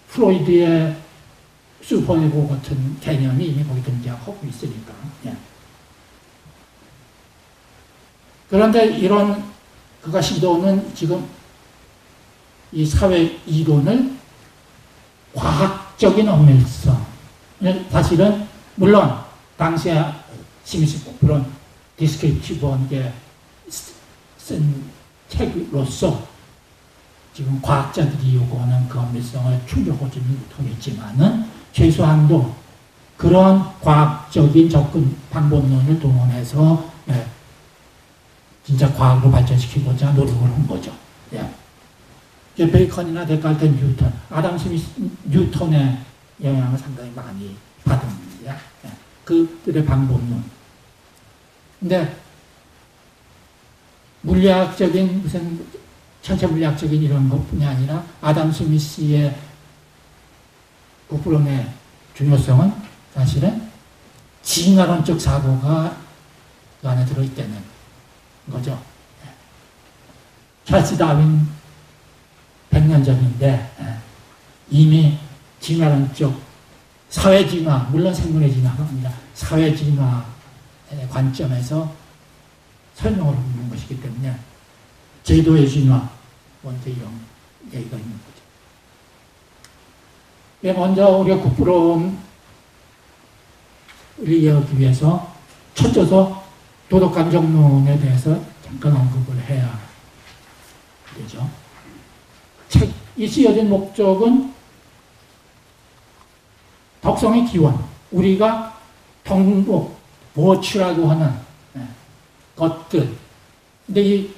Speaker 1: 프로이드의 슈퍼에고 같은 개념이 이미 거기 등장하고 있으니까. 그런데 이런 그가 시도는 지금 이 사회 이론을 과학적인 엄밀성, 사실은 물론 당시에 스미스 그런 디스크립티브한 게 쓴 책으로서 지금 과학자들이 요구하는 그 엄밀성을 충족하지는 못하겠지만은 최소한도 그런 과학적인 접근 방법론을 동원해서 진짜 과학으로 발전시키고자 노력을 한 거죠. 베이컨이나 데카르트, 뉴턴, 아담 스미스, 뉴턴의 영향을 상당히 많이 받았는데, 그들의 방법론. 근데 물리학적인 무슨 전체 물리학적인 이런 것뿐이 아니라 아담 스미스의 국부론의 중요성은 사실은 진화론적 사고가 그 안에 들어있다는 거죠. 찰스 다윈 100년 전인데 이미 진화론적 사회진화, 물론 생물의 진화가 아니라 사회진화의 관점에서 설명을 하는 것이기 때문에 제도의 진화, 먼저 이런 얘기가 있는 거죠. 먼저 우리가 국부론을 이해하기 위해서 첫째서 도덕감정론에 대해서 잠깐 언급을 해야 되죠. 책이 쓰여진 목적은 덕성의 기원, 우리가 덕목, 버추라고 하는 것들. 근데 이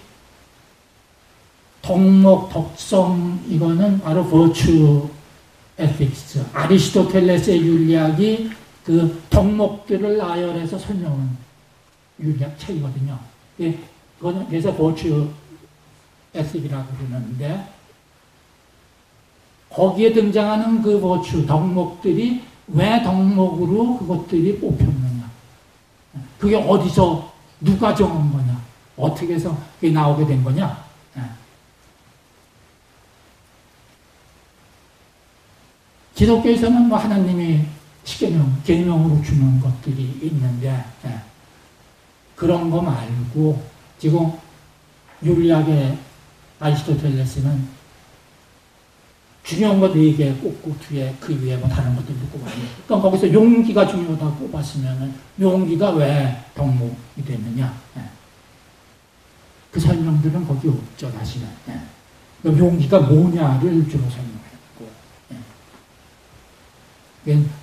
Speaker 1: 덕목, 덕성, 이거는 바로 버추 에틱스. 아리스토텔레스의 윤리학이 그 덕목들을 나열해서 설명한 윤리학 책이거든요. 그래서 버추 에틱이라고 그러는데, 거기에 등장하는 그 버추, 덕목들이 왜 덕목으로 그것들이 뽑혔느냐. 그게 어디서 누가 정한 거냐. 어떻게 해서 그게 나오게 된 거냐. 기독교에서는 뭐 하나님이 십계명, 계명으로 주는 것들이 있는데, 그런 거 말고, 지금 윤리학의 아리스토텔레스는 중요한 거 4개 꼽고 뒤에 그 위에 뭐 다른 것들도 꼽아요. 그러니까 거기서 용기가 중요하다고 꼽았으면 용기가 왜 덕목이 됐느냐. 그 설명들은 거기 없죠, 사실은. 용기가 뭐냐를 주로 설명했고.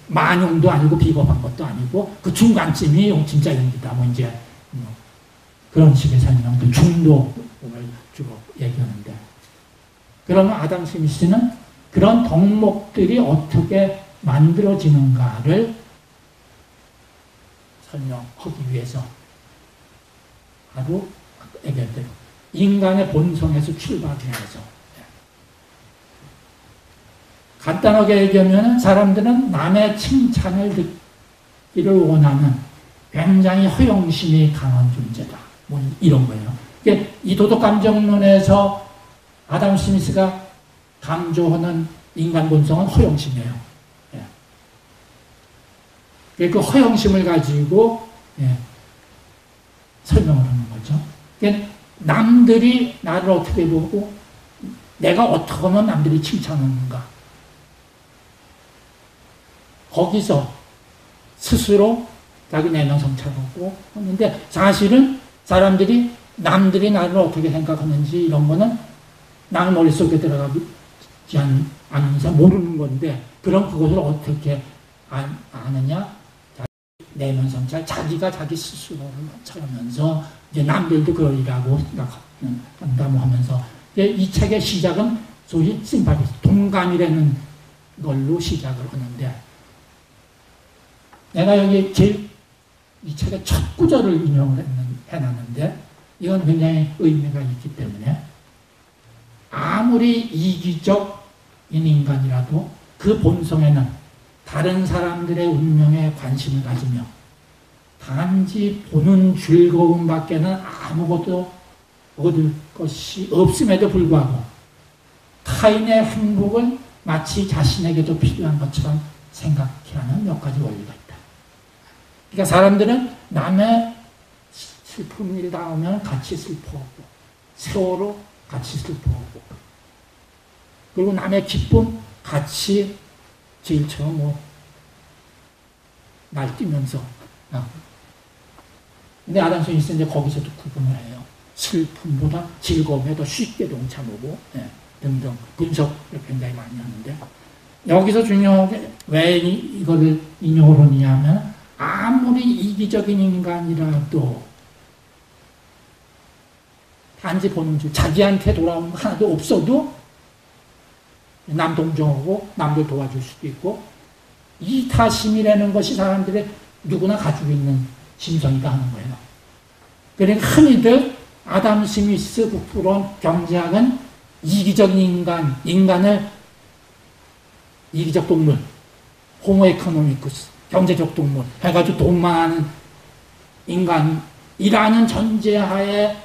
Speaker 1: 만용도 아니고 비겁한 것도 아니고 그 중간쯤이 진짜 용기다. 뭐 이제 그런 식의 설명들, 중도를 주로 얘기하는데. 그러면 아담 스미스는 그런 덕목들이 어떻게 만들어지는가를 설명하기 위해서 바로 얘기했대요. 인간의 본성에서 출발해서. 간단하게 얘기하면 사람들은 남의 칭찬을 듣기를 원하는 굉장히 허영심이 강한 존재다. 뭐 이런 거예요. 이 도덕감정론에서 아담 스미스가 강조하는 인간 본성은 허영심이에요. 그 허영심을 가지고 설명을 하는 거죠. 남들이 나를 어떻게 보고 내가 어떻게 하면 남들이 칭찬하는가. 거기서 스스로 자기 내면 성찰하고 하는데 사실은 사람들이 남들이 나를 어떻게 생각하는지 이런 거는 나는 머릿속에 들어가지 않으면서 모르는 건데 그럼 그것을 어떻게 아느냐? 내면 성찰, 자기가 자기 스스로를 관찰하면서 이제 남들도 그러리라고 생각한다고 하면서 이 책의 시작은 소위 심파티, 동감이라는 걸로 시작을 하는데 내가 여기 이 책의 첫 구절을 인용을 해놨는데 이건 굉장히 의미가 있기 때문에 아무리 이기적인 인간이라도 그 본성에는 다른 사람들의 운명에 관심을 가지며 단지 보는 즐거움밖에는 아무것도 얻을 것이 없음에도 불구하고 타인의 행복을 마치 자신에게도 필요한 것처럼 생각하는 몇 가지 원리가 있다. 그러니까 사람들은 남의 슬픈 일 당하면 같이 슬퍼하고 세월호 같이 슬퍼하고 그리고 남의 기쁨 같이 제일처럼 뭐 날뛰면서 근데 아담 스미스는 이제 거기서도 구분을 해요. 슬픔보다 즐거움에 더 쉽게 동참하고 등등 분석을 굉장히 많이 하는데 여기서 중요한 게 왜 이거를 인용을 하냐면 아무리 이기적인 인간이라도 단지 보는 줄 자기한테 돌아오는 거 하나도 없어도 남 동정하고 남들 도와줄 수도 있고 이타심이라는 것이 사람들의 누구나 가지고 있는 심성이다 하는 거예요. 그러니까 흔히들 아담 스미스 국부론 경제학은 이기적인 인간을 이기적 동물 호모 에코노미쿠스, 경제적 동물 해가지고 돈만 하는 인간이라는 전제하에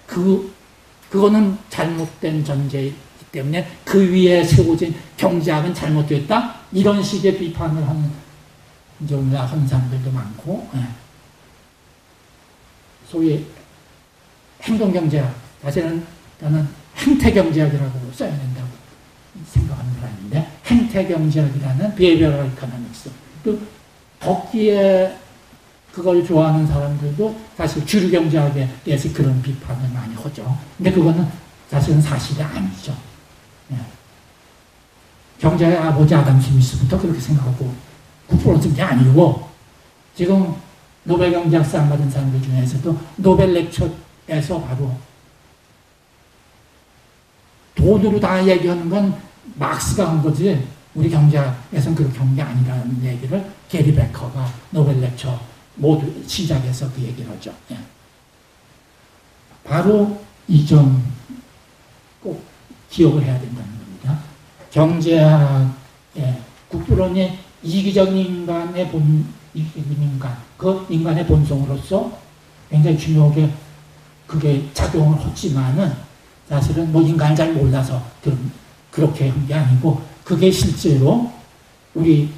Speaker 1: 그거는 잘못된 전제이기 때문에 그 위에 세워진 경제학은 잘못됐다? 이런 식의 비판을 하는 사람들도 많고, 소위 행동경제학, 사실은 저는 행태경제학이라고 써야 된다고 생각하는 사람인데, 행태경제학이라는 behavioral economics, 또 거기에 그걸 좋아하는 사람들도 사실 주류경제학에 대해서 그런 비판을 많이 하죠. 근데 그거는 사실은 사실이 아니죠. 경제의 아버지 아담 스미스부터 그렇게 생각하고 국부론 쓴 게 아니고, 지금 노벨 경제학상 받은 사람들 중에서도 노벨 렉처에서 바로 돈으로 다 얘기하는 건 막스가 한 거지, 우리 경제학에서는 그렇게 한 게 아니라는 얘기를 게리 베커가 노벨 렉처 모두 시작해서 그 얘기를 하죠. 바로 이 점 꼭 기억을 해야 된다는 겁니다. 경제학의 국부론이 이기적인 인간의 그 인간의 본성으로서 굉장히 중요하게 그게 작용을 했지만은, 사실은 뭐 인간을 잘 몰라서 그렇게 한 게 아니고, 그게 실제로 우리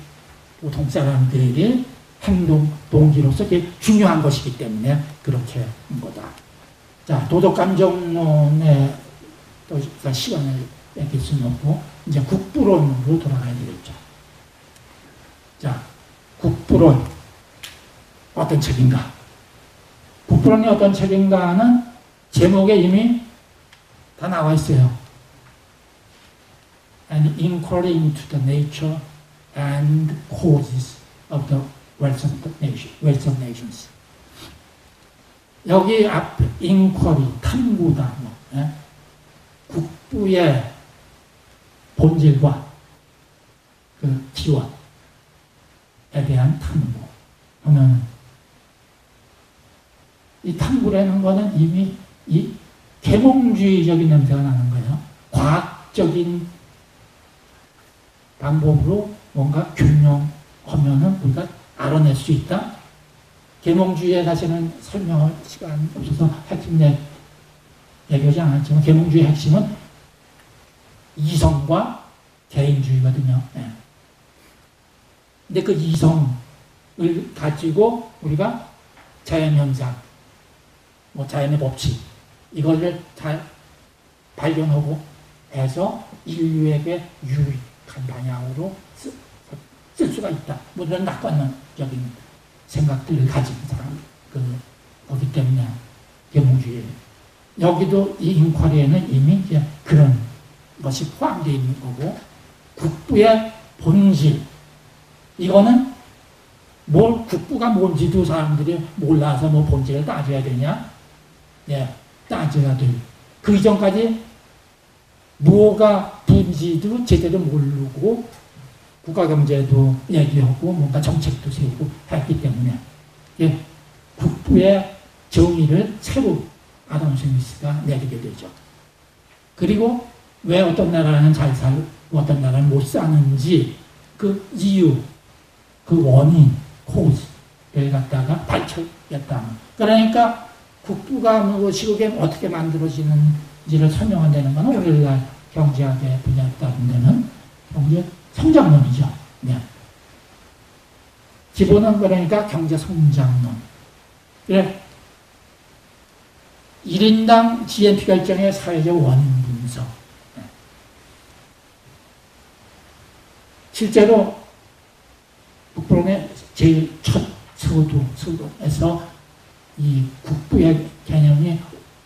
Speaker 1: 보통 사람들의 행동 동기로서 되게 중요한 것이기 때문에 그렇게 한 거다. 자, 도덕감정론에 또 시간을 뺏길 수는 없고, 이제 국부론으로 돌아가야 되겠죠. 자, 국부론 어떤 책인가? 국부론이 어떤 책인가는 제목에 이미 다 나와 있어요. An inquiry into the nature and causes of the wealth of nations. 여기 앞에 inquiry, 탐구다. 국부의 본질과 그 기원에 대한 탐구 하면, 이 탐구라는 거는 이미 이 계몽주의적인 냄새가 나는 거예요. 과학적인 방법으로 뭔가 균형하면은 우리가 알아낼 수 있다. 계몽주의에 사실은 설명할 시간 없어서 핵심 얘기하지 않았지만, 계몽주의 핵심은 이성과 개인주의거든요. 근데 그 이성을 가지고 우리가 자연현상, 뭐 자연의 법칙, 이거를 잘 발견하고 해서 인류에게 유익한 방향으로 쓸 수가 있다. 뭐 이런 낙관적인 생각들을 가진 사람, 거기 때문에 계몽주의. 여기도 이 인ኳ리에는 이미 이제 그런 것이 포함되어 있는 거고, 국부의 본질, 이거는 국부가 뭔지도 사람들이 몰라서 뭐 본질을 따져야 되냐? 따져야 될. 그 이전까지 뭐가 뭔지도 제대로 모르고 국가경제도 얘기하고 뭔가 정책도 세우고 했기 때문에 국부의 정의를 새로 아담 스미스가 내리게 되죠. 그리고 왜 어떤 나라는 잘 살고 어떤 나라는 못 사는지 그 이유, 그 원인, 코즈를 갖다가 밝혀냈다. 그러니까 국부가 시국에 어떻게 만들어지는지를 설명한다는 것은 오늘날 경제학의 분야에 따른 데는 경제 성장론이죠. 기본은 그러니까 경제 성장론. 그래. 1인당 GNP 결정의 사회적 원인 분석. 실제로 국부론의 제일 첫 서두에서 이 국부의 개념이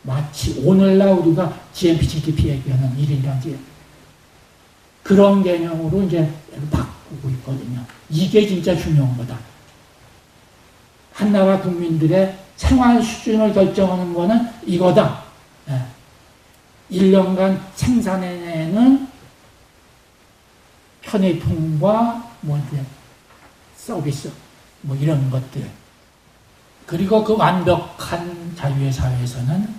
Speaker 1: 마치 오늘날 우리가 GNP, GDP 얘기하는 1인당 GNP 그런 개념으로 이제 바꾸고 있거든요. 이게 진짜 중요한 거다. 한 나라 국민들의 생활 수준을 결정하는 거는 이거다. 1년간 생산해내는 편의품과 이제 서비스, 이런 것들. 그리고 그 완벽한 자유의 사회에서는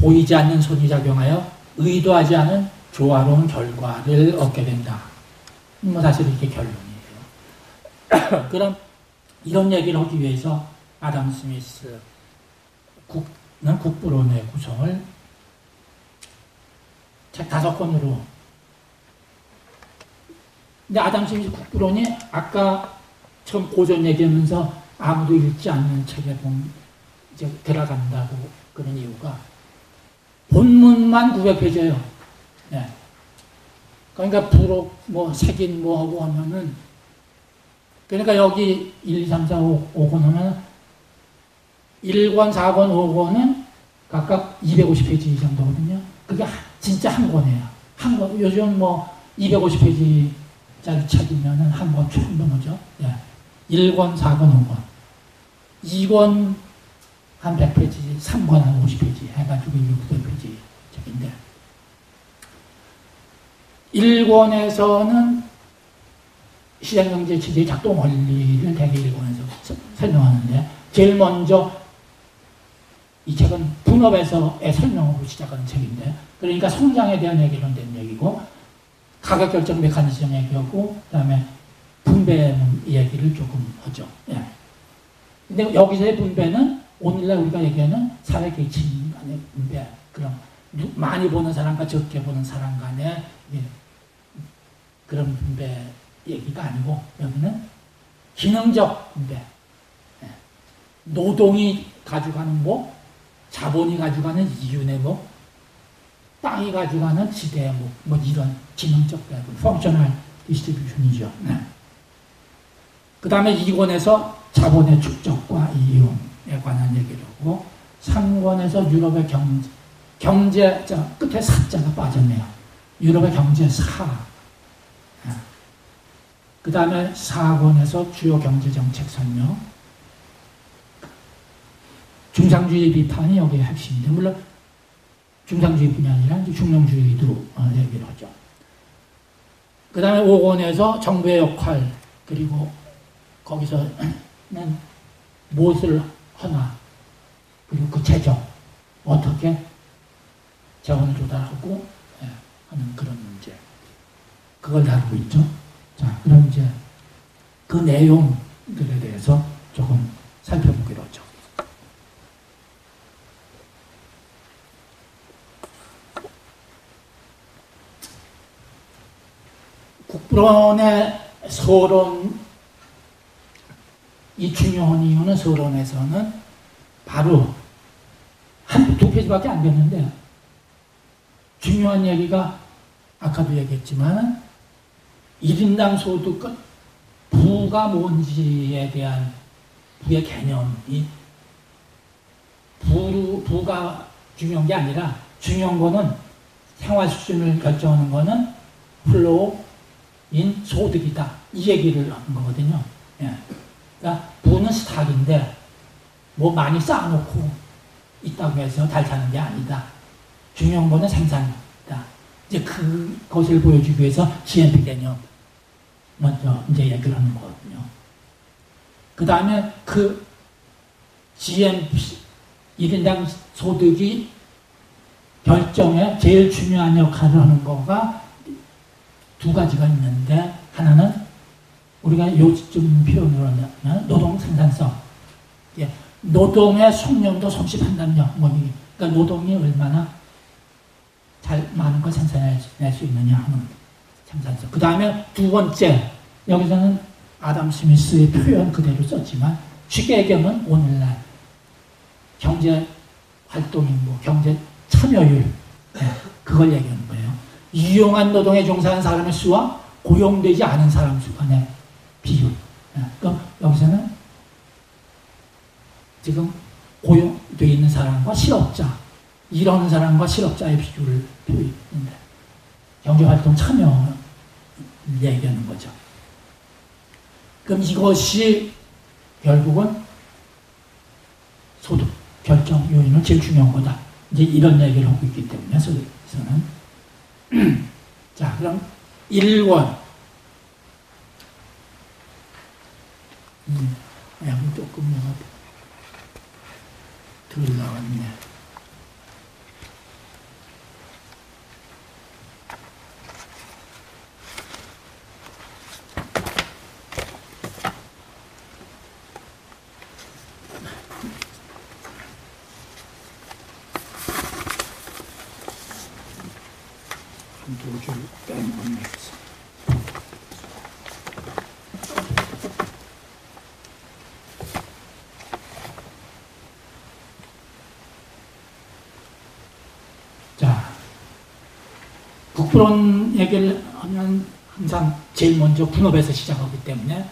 Speaker 1: 보이지 않는 손이 작용하여 의도하지 않은 조화로운 결과를 얻게 된다. 뭐 사실 이게 결론이에요. 그럼 이런 얘기를 하기 위해서 아담 스미스 국부론의 구성을 책 5권으로. 근데 아담 스미스 국부론이 아까 처음 고전 얘기하면서 아무도 읽지 않는 책에 이제 들어간다고 그런 이유가 본문만 900페이지예요. 네. 그러니까 부록 뭐 색인 뭐 하고 하면은 그러니까 여기 1, 2, 3, 4, 5권 하면 1권, 4권, 5권은 각각 250페이지 이상 되거든요. 그게 진짜 한 권이에요. 한 권. 요즘 뭐 250페이지짜리 책이면은 한 권 처음 넘어죠. 예. 1권, 4권, 5권. 2권 한 100페이지, 3권 한 50페이지 해가지고 600페이지 책인데 1권에서는 시장경제 체제의 작동 원리를 대개 1권에서 설명하는데 제일 먼저 이 책은 분업에서의 설명으로 시작하는 책인데 그러니까 성장에 대한 얘기를 된 얘기고 가격 결정 메커니즘 얘기하고 그 다음에 분배 얘기를 조금 하죠. 예. 근데 여기서의 분배는 오늘날 우리가 얘기하는 사회계층 간의 분배, 그럼 많이 보는 사람과 적게 보는 사람 간의 그런 분배 얘기가 아니고 여기는 기능적 분배, 노동이 가져가는 뭐, 자본이 가져가는 이윤의 뭐, 땅이 가져가는 지대의 뭐 이런 기능적 배분, 펑셔널 디스트리뷰션이죠. 그 다음에 2권에서 자본의 축적과 이윤에 관한 얘기를 하고 3권에서 유럽의 경제, 끝에 사자가 빠졌네요. 유럽의 경제사. 그 다음에 4권에서 주요 경제정책 설명. 중상주의 비판이 여기에 핵심인데, 물론 중상주의뿐이 아니라 이제 중용주의도 얘기를 하죠. 그 다음에 5권에서 정부의 역할, 그리고 거기서는 무엇을 하나, 그리고 그 재정, 어떻게 재원을 조달하고 하는 그런 문제. 그걸 다루고 있죠. 자, 그럼 이제 그 내용들에 대해서 조금 살펴보기로 하죠. 국부론의 서론, 이 중요한 이유는 서론에서는 바로 두 페이지밖에 안 됐는데 중요한 얘기가 아까도 얘기했지만 1인당 소득, 부가 뭔지에 대한 부의 개념이 부가 중요한 게 아니라 중요한 거는 생활 수준을 결정하는 거는 플로우인 소득이다. 이 얘기를 하는 거거든요. 예. 그러니까 부는 스탁인데 뭐 많이 쌓아놓고 있다고 해서 잘 사는 게 아니다. 중요한 거는 생산이다. 이제 그것을 보여주기 위해서 GNP 개념 먼저 이제 얘기를 하는 거거든요. 그 다음에 그 GNP 1인당 소득이 결정에 제일 중요한 역할을 하는 거가 두 가지가 있는데 하나는 우리가 요즘 표현으로 하면 노동 생산성, 노동의 숙련도 성취 판단력, 그러니까 노동이 얼마나 많은 걸 생산해낼 수 있느냐 하는 생산성. 그 다음에 두 번째, 여기서는 아담 스미스의 표현 그대로 썼지만 쉽게 얘기하면 오늘날 경제 활동인 경제 참여율, 그걸 얘기하는 거예요. 유용한 노동에 종사하는 사람의 수와 고용되지 않은 사람 수 간의 비율. 그러니까 여기서는 지금 고용되어 있는 사람과 실업자, 일하는 사람과 실업자의 비율을 보이는데 경제활동 참여를 얘기하는 거죠. 그럼 이것이 결국은 소득 결정 요인은 제일 중요한 거다. 이제 이런 얘기를 하고 있기 때문에 소득에서는 자, 그럼 1권 양이 조금 덜 나왔네. 자, 국부론 얘기를 하면 항상 제일 먼저 분업에서 시작하기 때문에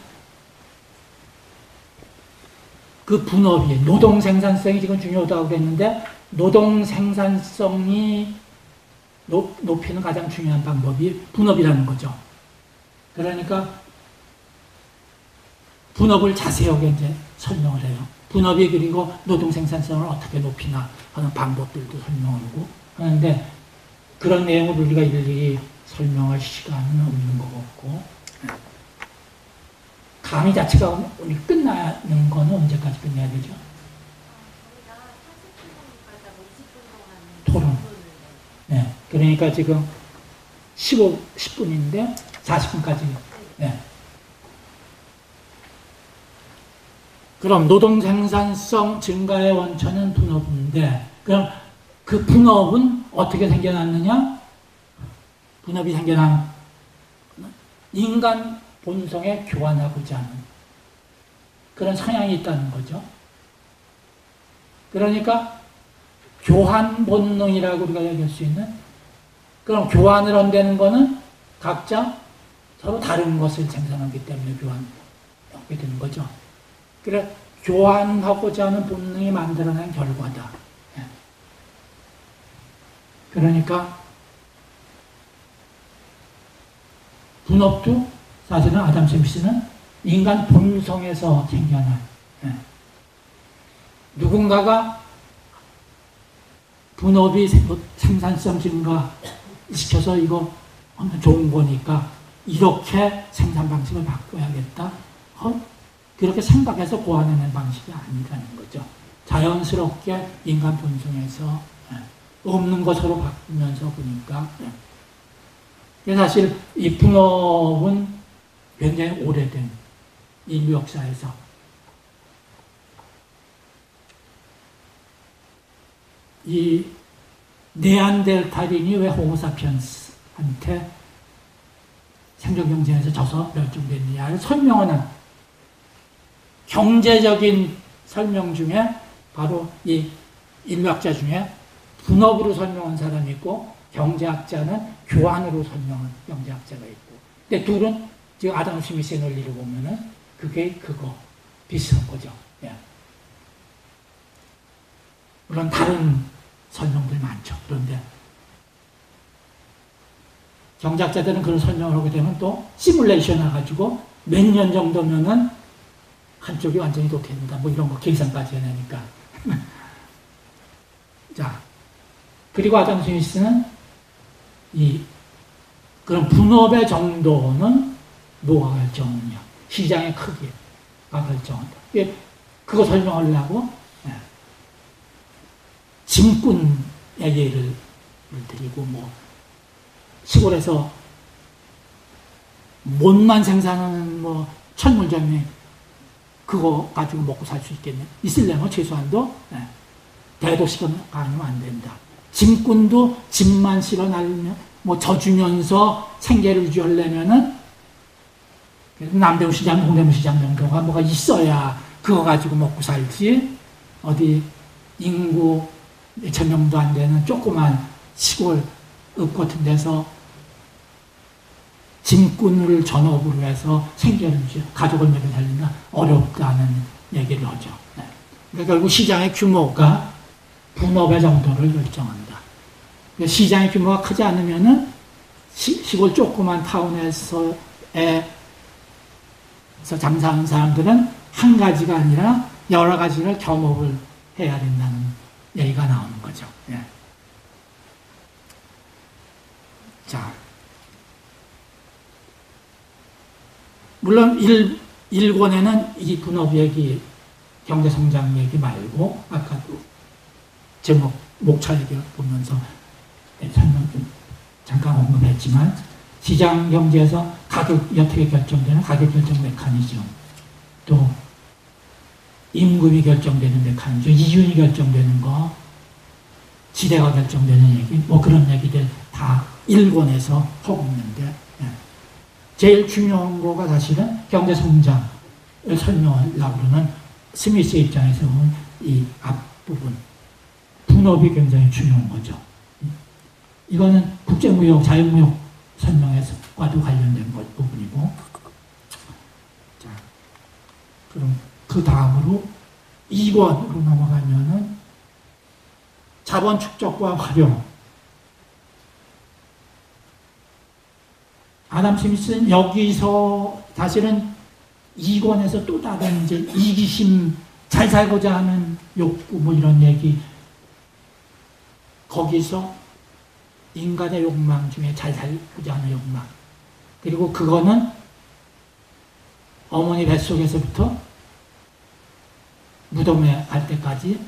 Speaker 1: 그 분업이 노동 생산성이 지금 중요하다고 그랬는데 노동 생산성이 높이는 가장 중요한 방법이 분업이라는 거죠. 그러니까 분업을 자세하게 이제 설명을 해요. 분업이 그리고 노동 생산성을 어떻게 높이나 하는 방법들도 설명하고 하는데 그런 내용을 우리가 일일이 설명할 시간은 없는 것 같고 강의 자체가 오늘 끝나는 거는 언제까지 끝내야 되죠? 토론. 네. 그러니까 지금 10분인데 40분까지. 네. 그럼 노동 생산성 증가의 원천은 분업인데 그럼 그 분업은 어떻게 생겨났느냐? 분업이 생겨난 인간 본성에 교환하고자 하는 그런 성향이 있다는 거죠. 그러니까 교환 본능이라고 우리가 얘기할 수 있는 그럼 교환을 한다는 거는 각자 서로 다른 것을 생산하기 때문에 교환하게 되는 거죠. 그래 교환하고자 하는 본능이 만들어낸 결과다. 그러니까 분업도 사실은 아담 스미스는 인간 본성에서 생겨난 누군가가 분업이 생산성 증가 시켜서 이거 좋은 거니까 이렇게 생산 방식을 바꿔야겠다. 그렇게 생각해서 고안해낸 방식이 아니라는 거죠. 자연스럽게 인간 본성에서 없는 거 서로 바꾸면서 보니까 사실 이 분업은 굉장히 오래된 인류 역사에서 이 네안데르탈인이 왜 호모사피엔스한테 생존 경쟁에서 져서 멸종됐느냐를 설명하는 경제적인 설명 중에 바로 이 인류학자 중에 분업으로 설명한 사람이 있고 경제학자는 교환으로 설명한 경제학자가 있고 근데 둘은 지금 아담 스미스의 논리를 보면은 그게 그거 비슷한 거죠. 예. 물론 다른 설명들 많죠. 그런데 경제학자들은 그런 설명을 하게 되면 또 시뮬레이션을 가지고 몇 년 정도면은 한쪽이 완전히 독해진다. 뭐 이런 거 계산까지 해내니까. 자, 그리고 아담 스미스는 그런 분업의 정도는 뭐가 결정하느냐. 시장의 크기가 결정한다. 그거 설명하려고 짐꾼의 예를 드리고 뭐 시골에서 못만 생산하는 뭐 철물점이 그거 가지고 먹고 살 수 있겠네. 있으려면 최소한도 대도시가 아니면 안 된다. 짐꾼도 짐만 실어 날리면 뭐 져주면서 생계를 유지하려면은 남대문 시장, 동대문 시장 정도가 뭐가 있어야 그거 가지고 먹고 살지. 어디 인구 몇천 명도 안 되는 조그만 시골 읍 같은 데서 짐꾼을 전업으로 해서 생계를 유지, 가족을 먹여 살리나 어렵다는 얘기를 하죠. 그러니까 결국 시장의 규모가 분업의 정도를 결정한다. 시장의 규모가 크지 않으면은 시골 조그만 타운에서 장사하는 사람들은 한 가지가 아니라 여러 가지를 겸업을 해야 된다는 얘기가 나오는 거죠. 예. 자, 물론 일권에는 이 분업 얘기, 경제성장 얘기 말고 아까도 제목 목차 얘기 보면서 설명 좀 잠깐 언급했지만 시장 경제에서 가격이 어떻게 결정되는 가격 결정 메커니즘, 또 임금이 결정되는 메커니즘, 이윤이 결정되는 거, 지대가 결정되는 얘기, 뭐 그런 얘기들 다 일권에서 하고 있는데, 제일 중요한 거가 사실은 경제 성장을 설명하려고 그러는 스미스의 입장에서 보면 이 앞부분, 분업이 굉장히 중요한 거죠. 이거는 국제무역, 자유무역 설명과도 관련된 부분이고, 자, 그럼 그 다음으로 2권으로 넘어가면은 자본 축적과 활용. 아담 스미스는 여기서 사실은 2권에서 또 다른 이제 이기심, 잘 살고자 하는 욕구, 뭐 이런 얘기, 거기서 인간의 욕망 중에 잘 살고자 하는 욕망. 그리고 그거는 어머니 뱃속에서부터 무덤에 갈 때까지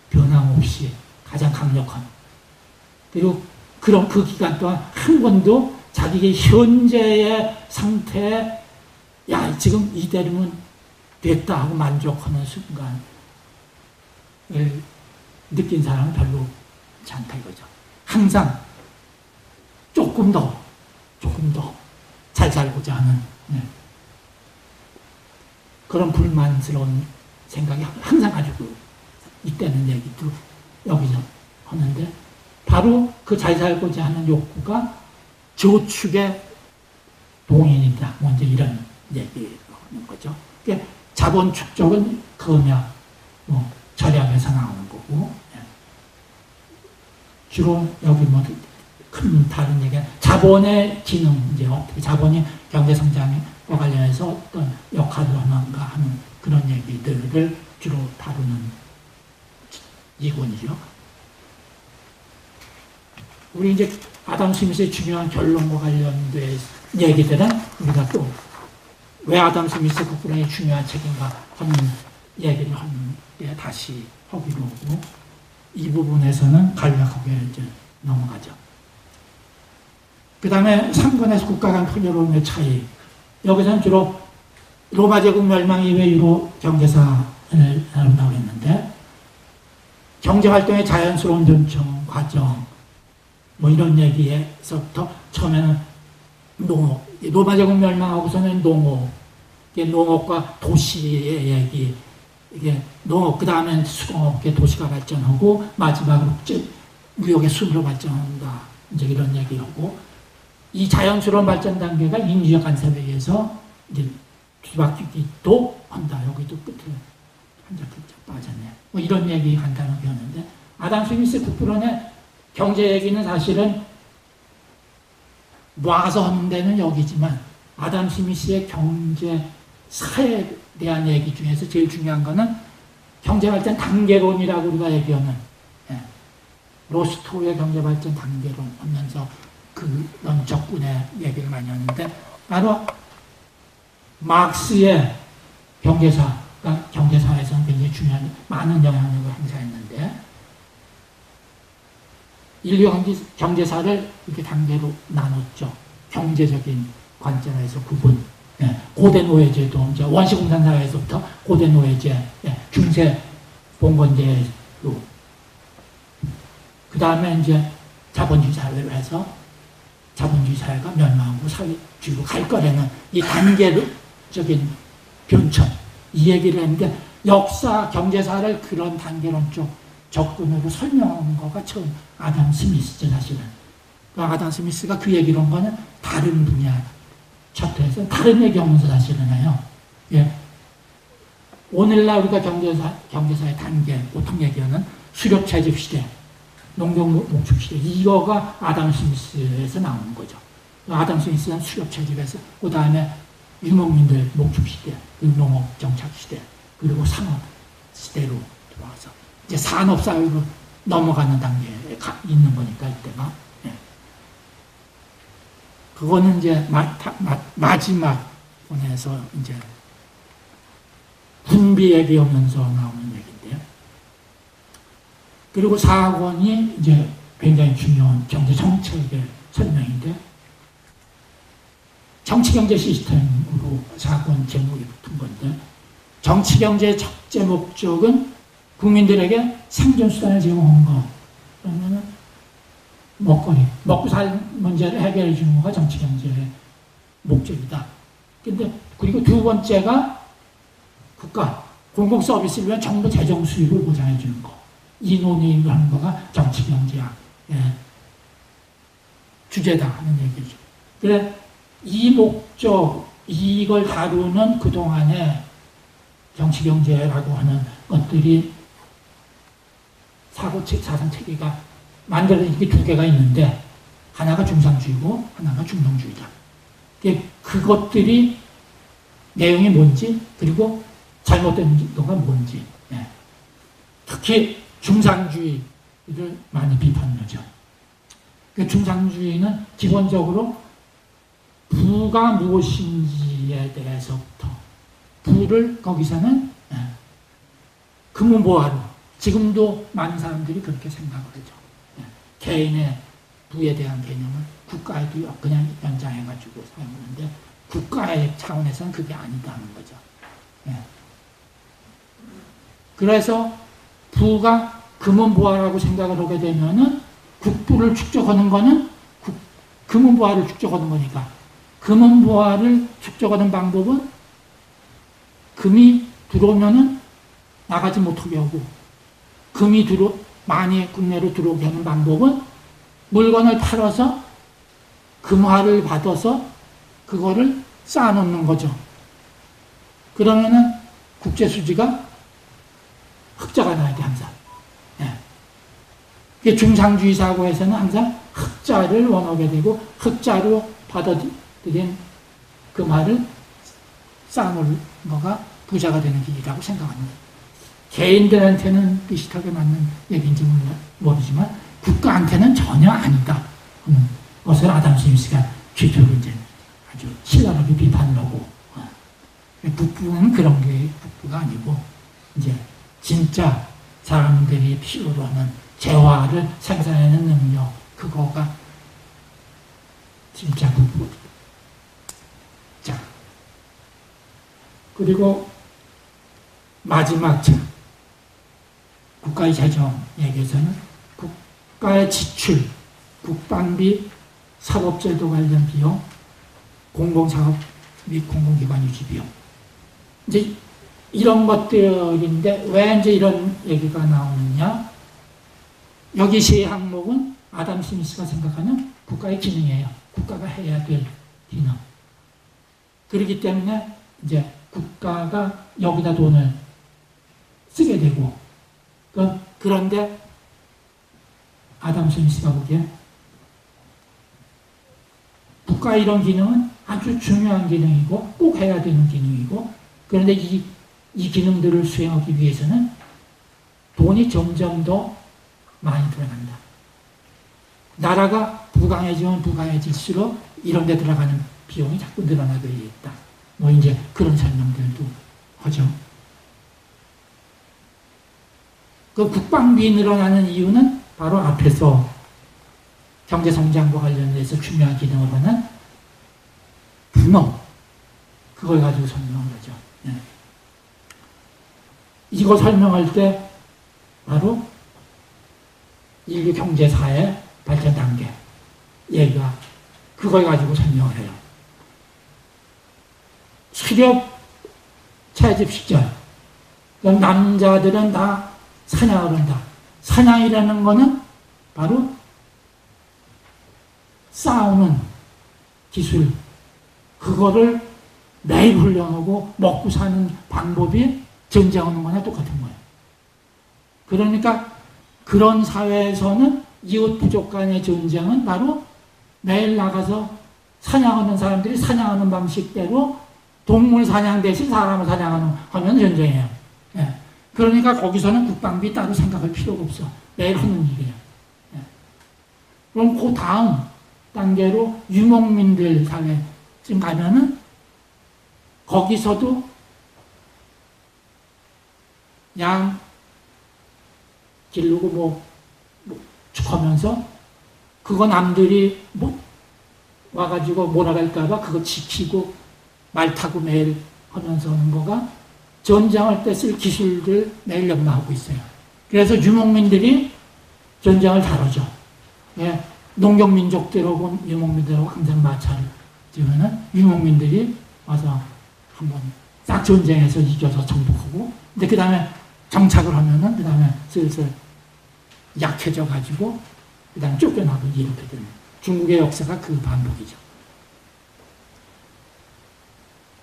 Speaker 1: 변함없이 가장 강력한. 그리고 그런 그 기간 동안 한 번도 자기의 현재의 상태에 야, 지금 이대로면 됐다 하고 만족하는 순간을 느낀 사람은 별로 많지 않다 이거죠. 항상 조금 더 잘 살고자 하는 그런 불만스러운 생각이 항상 가지고 있다는 얘기도 여기서 하는데, 바로 그 잘 살고자 하는 욕구가 저축의 동인이다. 먼저 이런 얘기를 하는 거죠. 그러니까 자본 축적은 금약, 뭐 절약에서 나오는 거고, 주로 여기 뭐 큰 다른 얘기는 자본의 기능, 이제 어떻게 자본이 경제 성장과 관련해서 어떤 역할을 하는가 하는 그런 얘기들을 주로 다루는 이권이죠. 우리 이제 아담 스미스의 중요한 결론과 관련된 얘기들은 우리가 또 왜 아담 스미스 국부론이 중요한 책인가 하는 얘기를 하는데 다시 하기로 하고, 이 부분에서는 간략하게 이제 넘어가죠. 그 다음에 3권에서 국가 간 풍요로움의 차이. 여기서는 주로 로마 제국 멸망 이후에 유로 경제사를 다룬다고 했는데, 경제활동의 자연스러운 전청, 과정, 뭐 이런 얘기에서부터 처음에는 농업, 로마 제국 멸망하고서는 농업, 농업과 도시의 얘기, 이게 농업, 그 다음엔 수공업계 도시가 발전하고, 마지막으로 무역의 순으로 발전한다. 이제 이런 얘기하고, 이 자연스러운 발전 단계가 인류적 간섭에 의해서 이제 뒤바뀌기도 한다. 여기도 끝에 한자 빠졌네. 뭐 이런 얘기 간단하게 하는데, 아담 스미스 국부론의 경제 얘기는 사실은 모아서 하는 데는 여기지만, 아담 스미스의 경제 사회에 대한 얘기 중에서 제일 중요한 거는 경제발전 단계론이라고 우리가 얘기하는, 로스토의 경제발전 단계론 하면서 그런 적군의 얘기를 많이 하는데, 바로 막스의 경제사가 경제사에서는 굉장히 중요한 많은 영향력을 행사했는데, 인류 경제사를 이렇게 단계로 나눴죠. 경제적인 관점에서 구분. 고대 노예제도 이제 원시공산사회에서부터 고대 노예제, 중세 봉건제로, 그 다음에 이제 자본주의 사회로 해서 자본주의 사회가 멸망하고 사회주의로 갈 거라는 이 단계적인 변천, 이 얘기를 했는데, 역사 경제사를 그런 단계론적 접근으로 설명하는 거가 처음 아담 스미스죠, 사실은. 아담 스미스가 그 얘기를 한 거는 다른 분야 챕터에서 다른 얘기하면서 사실은 해요. 오늘날 우리가 경제사의 단계, 보통 얘기하는 수렵채집 시대, 농경 목축 시대, 이거가 아담 스미스에서 나오는 거죠. 아담 스미스는 수렵채집에서, 그 다음에 유목민들 목축 시대, 농업 정착 시대, 그리고 산업 시대로 들어와서 이제 산업 사회로 넘어가는 단계에 있는 거니까 이때가. 그거는 이제 마지막 권에서 이제 분비 얘기하면서 나오는 얘기인데요. 그리고 4권이 이제 굉장히 중요한 경제 정책의 설명인데, 정치경제 시스템으로 4권 제목이 붙은 건데, 정치경제의 첫째 목적은 국민들에게 생존수단을 제공한 거. 그러면은 먹거리, 먹고 살 문제를 해결해 주는 거가 정치 경제의 목적이다. 근데 그리고 두 번째가 국가 공공 서비스를 위한 정부 재정 수입을 보장해 주는 거. 이 논의를 하는 거가 정치 경제학 주제다 하는 얘기죠. 그래 이 목적 이걸 다루는 그동안의 정치 경제라고 하는 것들이 사상 체계가 만들어진 게 두 개가 있는데 하나가 중상주의고 하나가 중동주의다. 그것들이 내용이 뭔지 그리고 잘못된 거가 뭔지 특히 중상주의를 많이 비판을 하죠. 중상주의는 기본적으로 부가 무엇인지에 대해서부터 부를 거기서는 금은보화로 지금도 많은 사람들이 그렇게 생각을 하죠. 개인의 부에 대한 개념을 국가에도 그냥 연장해가지고 사용하는데 국가의 차원에서는 그게 아니다는 거죠. 그래서 부가 금은보화라고 생각을 하게 되면은 국부를 축적하는 거는 금은보화를 축적하는 거니까 금은보화를 축적하는 방법은 금이 들어오면은 나가지 못하게 하고 금이 많이 국내로 들어오게 하는 방법은 물건을 팔아서 금화를 받아서 그거를 쌓아놓는 거죠. 그러면은 국제 수지가 흑자가 나야 돼 항상. 중상주의 사고에서는 항상 흑자를 원하게 되고 흑자로 받아들인 금화를 쌓아놓는 거가 부자가 되는 길이라고 생각합니다. 개인들한테는 비슷하게 맞는 얘기인지 모르지만 국가한테는 전혀 아니다. 그것을 아담 스미스가 뒤쪽으로 이제 아주 신랄하게 비판을 하고 북부는 그런 게 북부가 아니고 이제 진짜 사람들이 필요로 하는 재화를 생산하는 능력 그거가 진짜 북부. 자 그리고 마지막 국가의 재정 얘기에서는 국가의 지출, 국방비, 사법제도 관련 비용, 공공사업 및 공공기관 유지 비용. 이제 이런 것들인데 왜 이제 이런 얘기가 나오느냐? 여기 세 항목은 아담 스미스가 생각하는 국가의 기능이에요. 국가가 해야 될 기능. 그렇기 때문에 이제 국가가 여기다 돈을 쓰게 되고 그런데 아담 스미스가 보기에 국가의 이런 기능은 아주 중요한 기능이고 꼭 해야 되는 기능이고 그런데 이 기능들을 수행하기 위해서는 돈이 점점 더 많이 들어간다. 나라가 부강해지면 부강해질수록 이런 데 들어가는 비용이 자꾸 늘어나게 있다. 뭐 이제 그런 설명들도 하죠. 그 국방비 늘어나는 이유는 바로 앞에서 경제성장과 관련해서 중요한 기능을 하는 분업 그걸 가지고 설명을 하죠. 이거 설명할 때 바로 인류 경제사의 발전 단계 얘가 그걸 가지고 설명을 해요. 수렵 채집 시절 그럼 남자들은 다 사냥을 한다. 사냥이라는 거는 바로 싸우는 기술 그거를 매일 훈련하고 먹고 사는 방법이 전쟁하는 거나 똑같은 거예요. 그러니까 그런 사회에서는 이웃 부족 간의 전쟁은 바로 매일 나가서 사냥하는 사람들이 사냥하는 방식대로 동물 사냥 대신 사람을 사냥하면 전쟁이에요. 그러니까 거기서는 국방비 따로 생각할 필요가 없어. 매일 하는 일이에요. 그럼 그 다음 단계로 유목민들 사회쯤 가면은 거기서도 양 기르고 뭐 하면서 그거 남들이 와가지고 몰아갈까봐 그거 지키고 말 타고 매일 하면서 하는 거가 전쟁할 때 쓸 기술들 매일 연마하고 있어요. 그래서 유목민들이 전쟁을 다루죠. 농경민족들하고 유목민들하고 항상 마찰을 지면은 유목민들이 와서 한번 싹 전쟁에서 이겨서 정복하고, 근데 그 다음에 정착을 하면은 그 다음에 슬슬 약해져 가지고 그 다음에 쫓겨나고 이렇게 되는 중국의 역사가 그 반복이죠.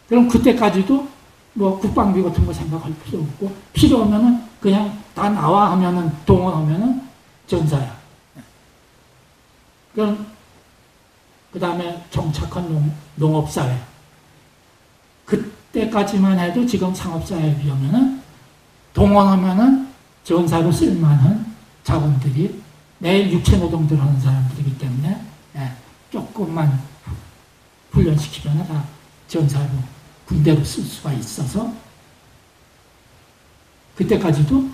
Speaker 1: 그럼 그때까지도 뭐 국방비 같은 거 생각할 필요 없고, 필요하면은 그냥 다 나와 하면은, 동원하면은 전사야. 그럼 그 다음에 정착한 농업사회. 그때까지만 해도 지금 상업사회에 비하면은 동원하면은 전사로 쓸만한 자본들이 내일 육체노동들 하는 사람들이기 때문에, 조금만 훈련시키면 다 전사로 군대로 쓸 수가 있어서 그때까지도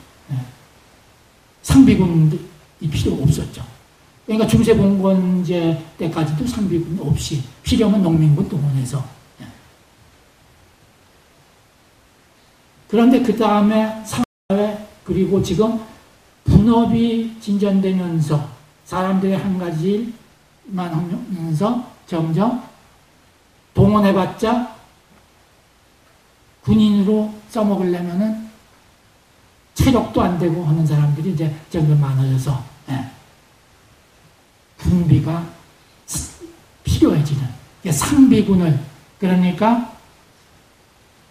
Speaker 1: 상비군이 필요 없었죠. 그러니까 중세봉건제 때까지도 상비군 없이 필요하면 농민군 동원해서. 그런데 그 다음에 사회, 그리고 지금 분업이 진전되면서 사람들이 한 가지 일만 하면서 점점 동원해봤자 군인으로 써먹으려면은 체력도 안 되고 하는 사람들이 이제 점점 많아져서 군비가 필요해지는 상비군을, 그러니까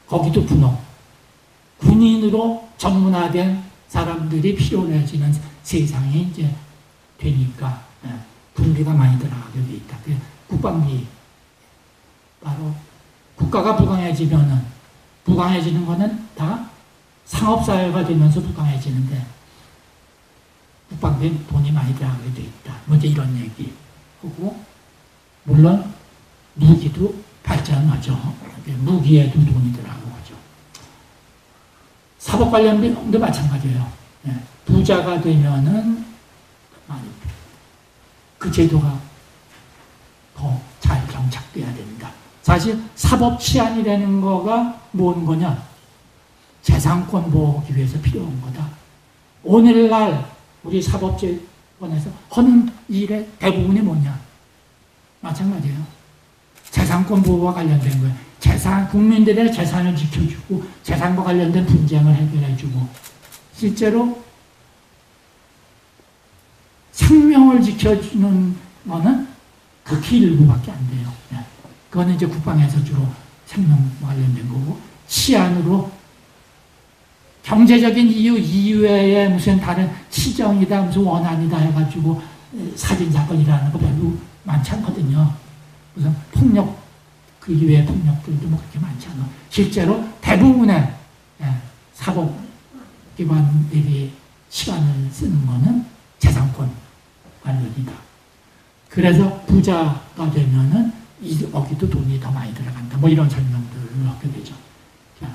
Speaker 1: 거기도 분업, 군인으로 전문화된 사람들이 필요해지는 세상이 이제 되니까 군비가 많이 들어가게 돼 있다. 국방비, 바로 국가가 부강해지는 거는 다 상업사회가 되면서 부강해지는데 국방비에 돈이 많이 들어가게 돼 있다. 뭐 이제 이런 얘기 하고, 물론 무기도 발전하죠. 무기에도 돈이 들어가고 하죠. 사법 관련 비용도 마찬가지예요. 부자가 되면은 그 제도가 더 잘 정착돼야 된다. 사실 사법 치안이라는 거가 뭔 거냐? 재산권 보호하기 위해서 필요한 거다. 오늘날 우리 사법재판에서 하는 일의 대부분이 뭐냐? 마찬가지예요. 재산권 보호와 관련된 거예요. 국민들의 재산을 지켜주고 재산과 관련된 분쟁을 해결해주고, 실제로 생명을 지켜주는 거는 극히 일부밖에 안 돼요. 그거는 이제 국방에서 주로 생명과 관련된 거고, 치안으로 경제적인 이유 이외에 무슨 다른 치정이다, 무슨 원한이다 해가지고 살인사건이라는 거 별로 많지 않거든요. 무슨 폭력, 그 이외의 폭력들도 뭐 그렇게 많지 않아. 실제로 대부분의 사법기관들이 시간을 쓰는 거는 재산권 관련이다. 그래서 부자가 되면은 여기도 돈이 더 많이 들어간다. 뭐 이런 설명들을 하게 되죠. 자,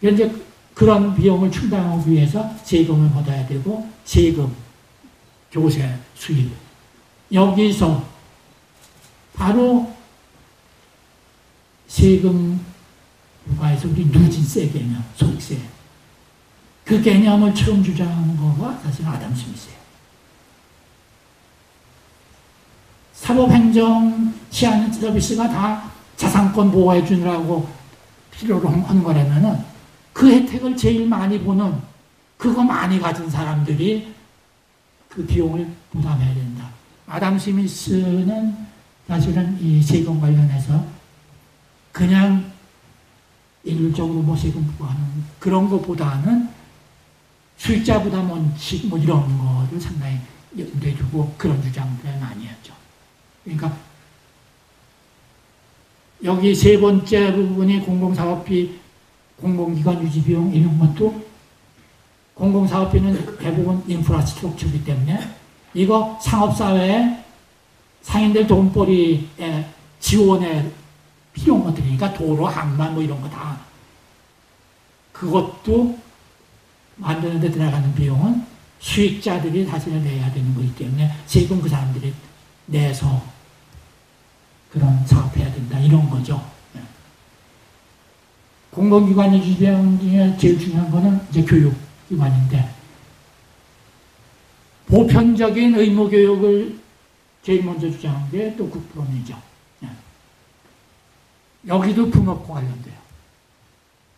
Speaker 1: 이제 그런 비용을 충당하기 위해서 세금을 받아야 되고, 세금, 교세, 수입. 여기서 바로 세금 부과에서 우리 누진세 개념, 소득세. 그 개념을 처음 주장한 거가 사실 아담 스미스예요. 사법행정 치안 서비스가 다 자산권 보호해 주느라고 필요로 하는 거라면은 그 혜택을 제일 많이 보는, 그거 많이 가진 사람들이 그 비용을 부담해야 된다. 아담 스미스는 사실은 이 세금 관련해서 그냥 일률적으로 뭐 세금 부과하는 그런 것보다는 수익자 부담 원칙 뭐 이런 거를 상당히 염두에 두고 그런 주장들을 많이 했죠. 그러니까 여기 세 번째 부분이 공공사업비, 공공기관 유지비용 이런 것도, 공공사업비는 대부분 인프라스트럭처이기 때문에 이거 상업사회에 상인들 돈벌이에 지원에 필요한 것들이니까 도로, 항만 뭐 이런 거 다, 그것도 만드는 데 들어가는 비용은 수익자들이 사실은 내야 되는 거기 때문에 세금 그 사람들이 내서 그런 사업해야 된다, 이런 거죠. 공공기관 유지비용 중에 제일 중요한 거는 이제 교육기관인데, 보편적인 의무교육을 제일 먼저 주장한 게 또 국부론이죠. 예. 여기도 분업과 관련돼요.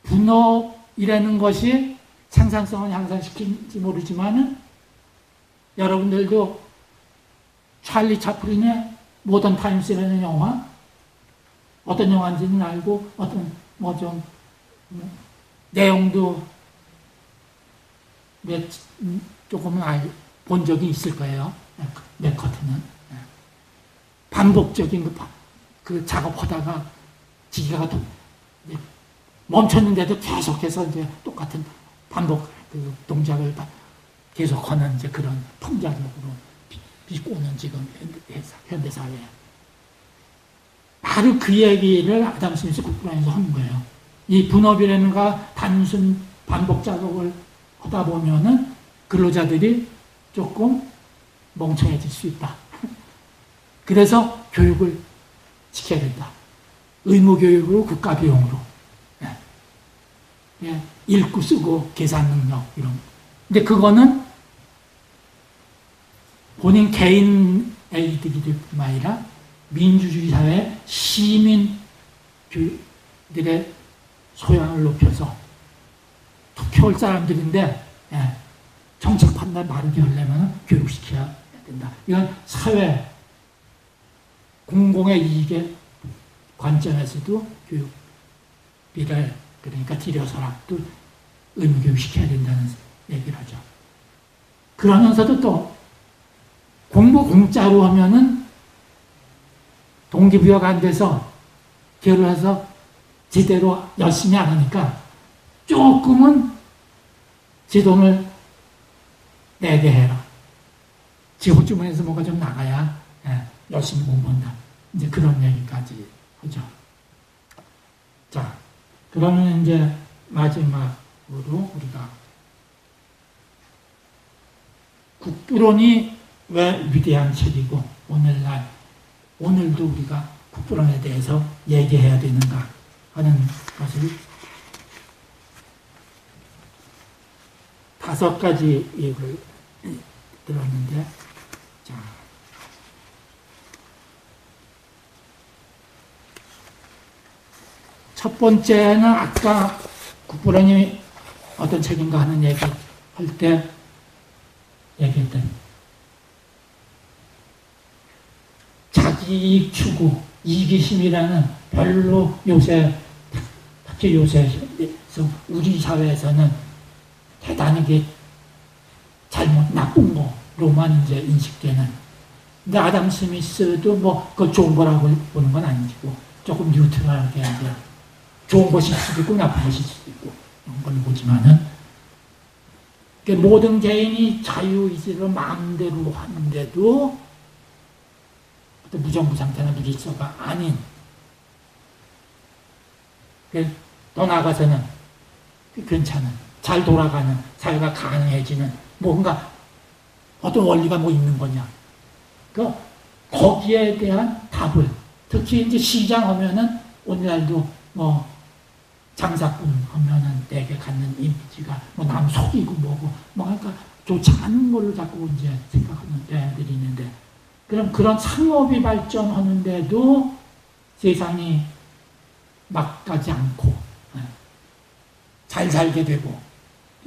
Speaker 1: 분업이라는 것이 생산성을 향상시키는지 모르지만은 여러분들도 찰리 차플린의 모던 타임스라는 영화 어떤 영화인지는 알고 어떤 좀 내용도 조금은 본 적이 있을 거예요. 맥커트는 반복적인 그 작업하다가 기계가 멈췄는데도 계속해서 이제 똑같은 반복 그 동작을 계속하는 이제 그런 통작용으로 비꼬는 지금 현대사회에 바로 그 얘기를 아담 스미스 국부론에서 한 거예요. 이 분업이라는 거 단순 반복 작업을 하다 보면은 근로자들이 조금 멍청해질 수 있다. 그래서 교육을 시켜야 된다. 의무교육으로 국가비용으로. 예. 읽고 쓰고 계산 능력 이런. 근데 그거는 본인 개인 에이드기도 뿐만 아니라 민주주의 사회 시민들의 소양을 높여서 투표할 사람들인데 정책 판단 바르게 하려면 교육시켜야 된다. 이건 사회 공공의 이익의 관점에서도 교육비를 그러니까 들여서라도 의무교육시켜야 된다는 얘기를 하죠. 그러면서도 또 공부 공짜로 하면은 동기부여가 안 돼서 결혼해서 제대로 열심히 안 하니까 조금은 제 돈을 내게 해라. 지 호주머니에서 뭐가 좀 나가야 열심히 공부한다. 이제 그런 얘기까지 하죠. 자, 그러면 이제 마지막으로 우리가 국부론이 왜 위대한 책이고 오늘도 우리가 국부론에 대해서 얘기해야 되는가 하는 것을 5가지 얘기를 들었는데, 자, 첫 번째는 아까 국부론이 어떤 책인가 하는 얘기 할 때 얘기했던 자기이익 추구, 이기심이라는 별로 특히 요새 우리 사회에서는 대단히 나쁜 거로만 이제 인식되는. 근데 아담 스미스도 그 좋은 거라고 보는 건 아니고 조금 뉴트럴하게 이제 좋은 것일 수도 있고 나쁜 것일 수도 있고 이런 걸 보지만은 모든 개인이 자유의지로 마음대로 하는데도 어떤 무정부 상태나 무질서가 아닌, 더 나아가서는 괜찮은, 잘 돌아가는 사회가 가능해지는 뭔가 어떤 원리가 있는 거냐. 거기에 대한 답을, 특히 이제 시장 하면은 오늘날도 장사꾼 하면은 내게 갖는 이미지가 남 속이고 뭐고 그러니까 좋지 않은 걸로 자꾸 이제 생각하는 애들이 있는데, 그럼 그런 상업이 발전하는데도 세상이 막 가지 않고 잘 살게 되고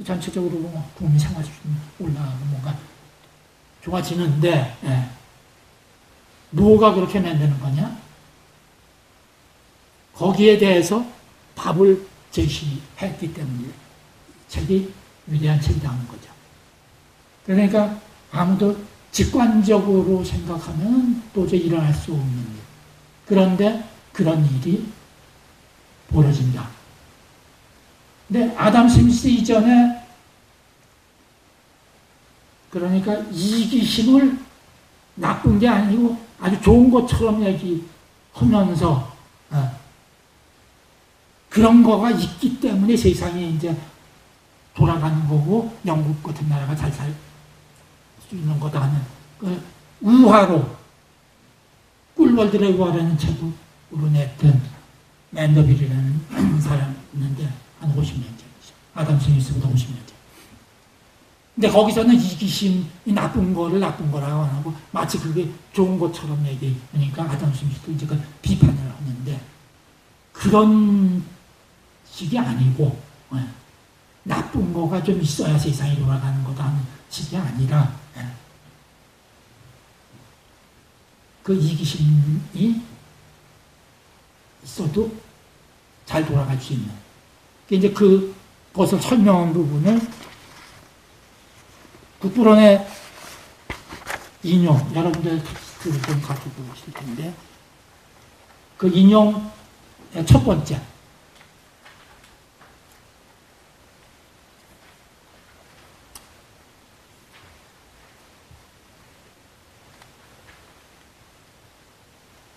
Speaker 1: 전체적으로 국민 생활 수준이 올라가고 뭔가 좋아지는데 뭐가 그렇게 만드는 거냐? 거기에 대해서 답을 제시했기 때문에 책이 위대한 책이라는 거죠. 그러니까 아무도 직관적으로 생각하면 도저히 일어날 수 없는 일. 그런데 그런 일이 벌어진다. 근데 아담 스미스 이전에 그러니까 이기심을 나쁜 게 아니고 아주 좋은 것처럼 얘기하면서 그런 거가 있기 때문에 세상이 이제 돌아가는 거고 영국 같은 나라가 잘 살 수 있는 거다 하는 우화로 꿀벌들의 우화라는 책으로 냈던 맨더빌이라는 사람이 있는데 한 50년 전이죠. 아담 스미스보다 50년 전. 근데 거기서는 이기심이 나쁜 거를 나쁜 거라고 안 하고 마치 그게 좋은 것처럼 얘기하니까 아담 스미스도 이제 그걸 비판을 하는데 그런 식이 아니고 나쁜 거가 좀 있어야 세상이 돌아가는 거다 하는 식이 아니라 그 이기심이 있어도 잘 돌아갈 수 있는 이제 그것을 설명한 부분을 국부론의 인용, 여러분들 텍스트를 좀 가지고 있을 텐데, 그 인용의 첫 번째.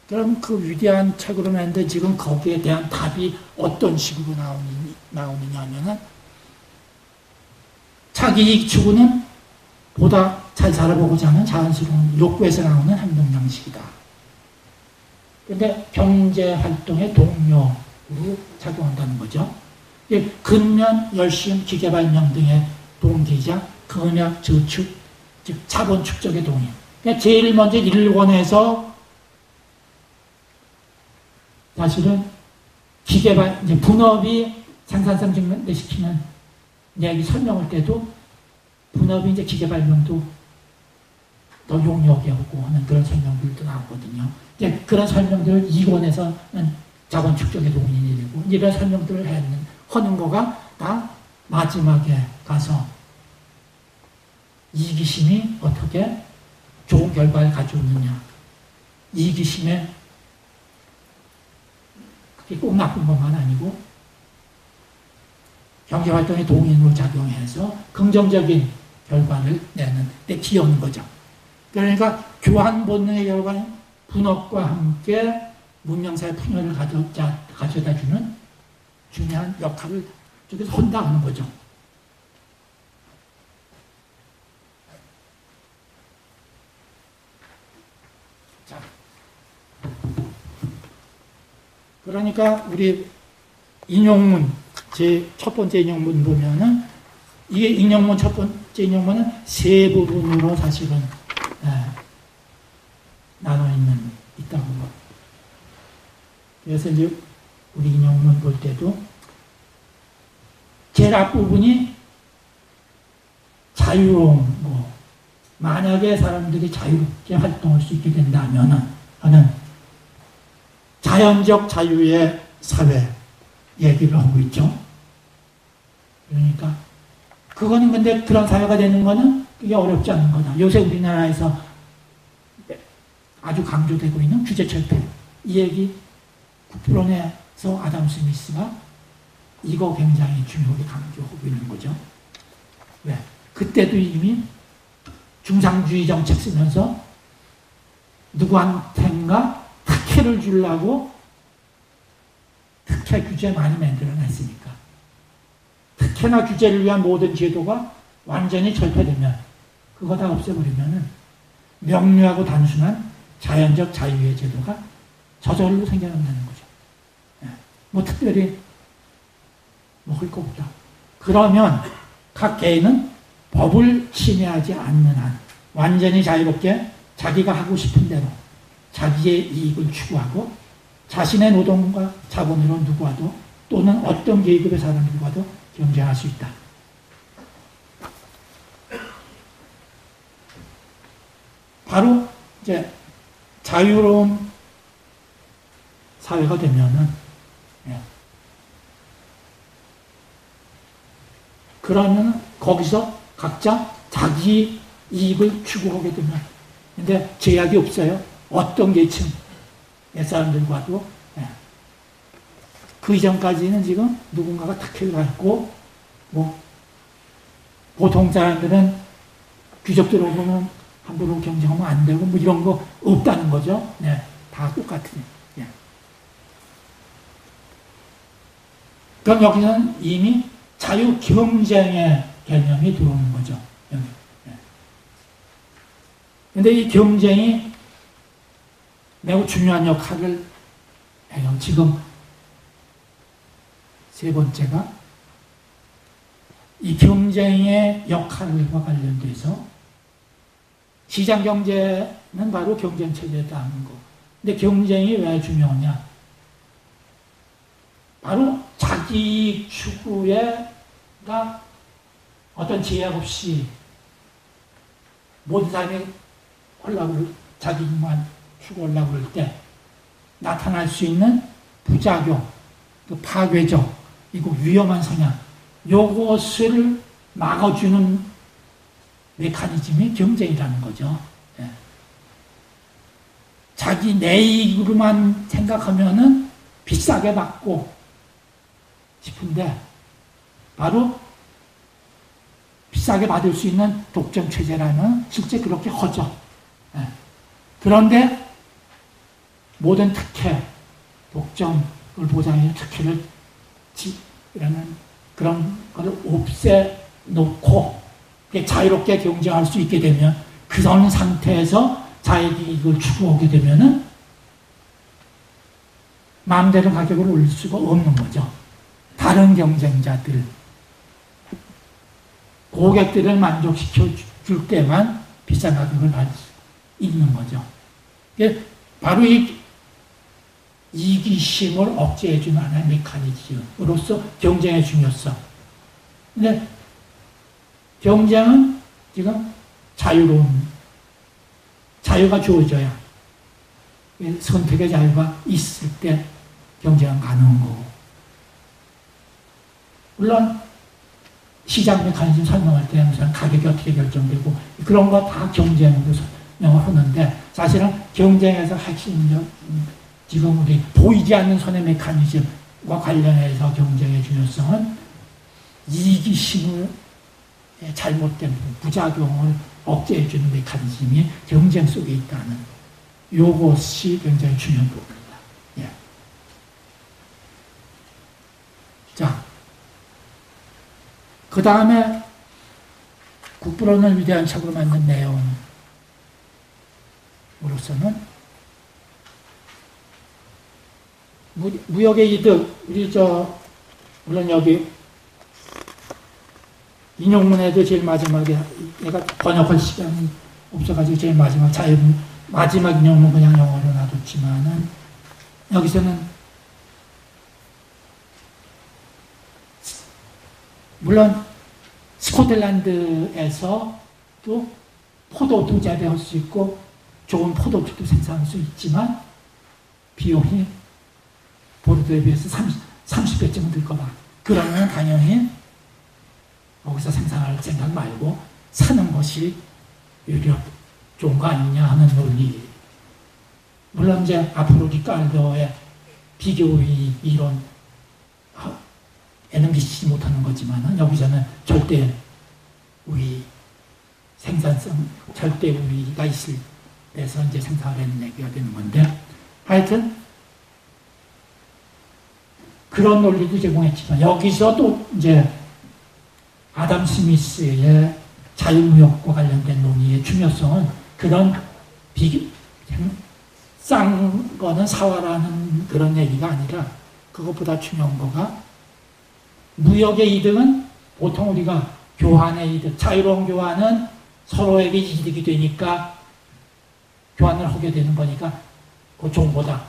Speaker 1: 그럼 그 위대한 책으로 냈는데 지금 거기에 대한 답이 어떤 식으로 나오느냐 하면은, 자기 이익 추구는 보다 잘 살아보고자 하는 자연스러운 욕구에서 나오는 행동 양식이다. 그런데 경제활동의 동력으로 작용한다는 거죠. 근면, 열심, 기계발명 등의 동기이자 금융 저축, 즉 자본 축적의 동의. 그러니까 제일 먼저 일본에서 사실은 이제 분업이 생산성 증대시키는 이야기 설명할 때도 분업이 이제 기계 발명도 더 용이하게 하고 하는 그런 설명들도 나오거든요. 이제 그런 설명들을 이권에서는 자본 축적의 동인이 되고 이런 설명들을 하는 거가 다 마지막에 가서 이기심이 어떻게 좋은 결과를 가져오느냐. 이기심에 그게 꼭 나쁜 것만 아니고 경제활동의 동인으로 작용해서 긍정적인 결과를 내는 데 기여하는 거죠. 그러니까 교환 본능의 결과는 분업과 함께 문명사의 풍요를 가져다주는 중요한 역할을 저기서 한다 하는 거죠. 자, 그러니까 우리 인용문 제 첫 번째 인용문 보면은 이게 인용문 첫 번째 인용문은 세 부분으로 사실은 나눠 있다고 봐. 그래서 이제 우리 인용문 볼 때도 제일 앞부분이 자유로운 거. 만약에 사람들이 자유롭게 활동할 수 있게 된다면은 하는 자연적 자유의 사회 얘기를 하고 있죠. 그러니까 그거는 근데 그런 사회가 되는 거는 그게 어렵지 않은 거다. 요새 우리나라에서 아주 강조되고 있는 규제철폐. 이 얘기 국부론에서 아담 스미스가 이거 굉장히 중요하게 강조하고 있는 거죠. 왜? 그때도 이미 중상주의 정책 쓰면서 누구한텐가 특혜를 주려고 특혜 규제 많이 만들어냈으니까. 특혜나 규제를 위한 모든 제도가 완전히 철폐되면 그거 다 없애버리면은 명료하고 단순한 자연적 자유의 제도가 저절로 생겨난다는 거죠. 뭐 특별히 뭐 할 거 없다. 그러면 각 개인은 법을 침해하지 않는 한 완전히 자유롭게 자기가 하고 싶은 대로 자기의 이익을 추구하고 자신의 노동과 자본으로 누구와도 또는 어떤 계급의 사람들과도 경쟁할 수 있다. 바로 이제 자유로운 사회가 되면은 그러면 거기서 각자 자기 이익을 추구하게 되면 근데 제약이 없어요. 어떤 계층의 사람들과도 그 이전까지는 지금 누군가가 특혜를 받고 뭐 보통 사람들은 귀족들 오면 함부로 경쟁하면 안 되고 뭐 이런 거 없다는 거죠. 네, 다 똑같은. 예. 그럼 여기서는 이미 자유 경쟁의 개념이 들어오는 거죠. 그런데 이 경쟁이 매우 중요한 역할을 해요. 지금 세 번째가 이 경쟁의 역할과 관련돼서 시장 경제는 바로 경쟁 체제다 하는 거. 근데 경쟁이 왜 중요하냐? 바로 자기 추구에가 어떤 제약 없이 모든 사람이 자기만 추구하려고 그럴 때 나타날 수 있는 부작용, 또 파괴적, 이거 위험한 성향, 요것을 막아주는 메커니즘이 경쟁이라는 거죠. 예. 자기 내 이익으로만 생각하면은 비싸게 받고 싶은데 바로 비싸게 받을 수 있는 독점 체제라면 실제 그렇게 허죠. 예. 그런데 모든 특혜, 독점을 보장해서 특혜를 이라는 그런 것을 없애놓고 자유롭게 경쟁할 수 있게 되면 그런 상태에서 자기이익을 추구하게 되면은 마음대로 가격을 올릴 수가 없는 거죠. 다른 경쟁자들, 고객들을 만족시켜 줄 때만 비싼 가격을 받을 수 있는 거죠. 바로 이 이기심을 억제해주는 하나의 메커니즘으로서 경쟁의 중요성. 근데 경쟁은 지금 자유가 주어져야, 선택의 자유가 있을 때 경쟁은 가능한 거고. 물론 시장 메커니즘 설명할 때 무슨 가격이 어떻게 결정되고 그런 거 다 경쟁으로 설명을 하는데 사실은 경쟁에서 핵심적 지금 우리 보이지 않는 손해 메커니즘과 관련해서 경쟁의 중요성은 이기심을 잘못된 부작용을 억제해주는 메커니즘이 경쟁 속에 있다는 요것이 굉장히 중요한 부분입니다. 예. 자, 그 다음에 국부론을 위대한 책으로 만든 내용으로서는 무역의 이득, 물론 여기 인용문에도 제일 마지막에 내가 번역할 시간이 없어가지고 제일 마지막 인용문 그냥 영어로 놔뒀지만은 여기서는 물론 스코틀랜드에서 또 포도도 재배할 수 있고 좋은 포도주도 생산할 수 있지만 비용이 보르도에 비해서 30배쯤은 들 거다. 그러면 당연히 거기서 생산할 생각 말고 사는 것이 오히려 좋은 거 아니냐 하는 논리. 물론 이제 앞으로 리카르도의 비교의 이론에는 미치지 못하는 거지만 여기서는 절대 우리 생산성, 절대 우리가 있을 때서 이제 생산하는 얘기가 되는 건데 하여튼 그런 논리도 제공했지만 여기서 또 이제 아담 스미스의 자유무역과 관련된 논의의 중요성은 그런 싼 거는 사와라는 그런 얘기가 아니라 그것보다 중요한 거가 무역의 이득은 보통 우리가 교환의 이득, 자유로운 교환은 서로에게 이득이 되니까 교환을 하게 되는 거니까 그 좋은 거다.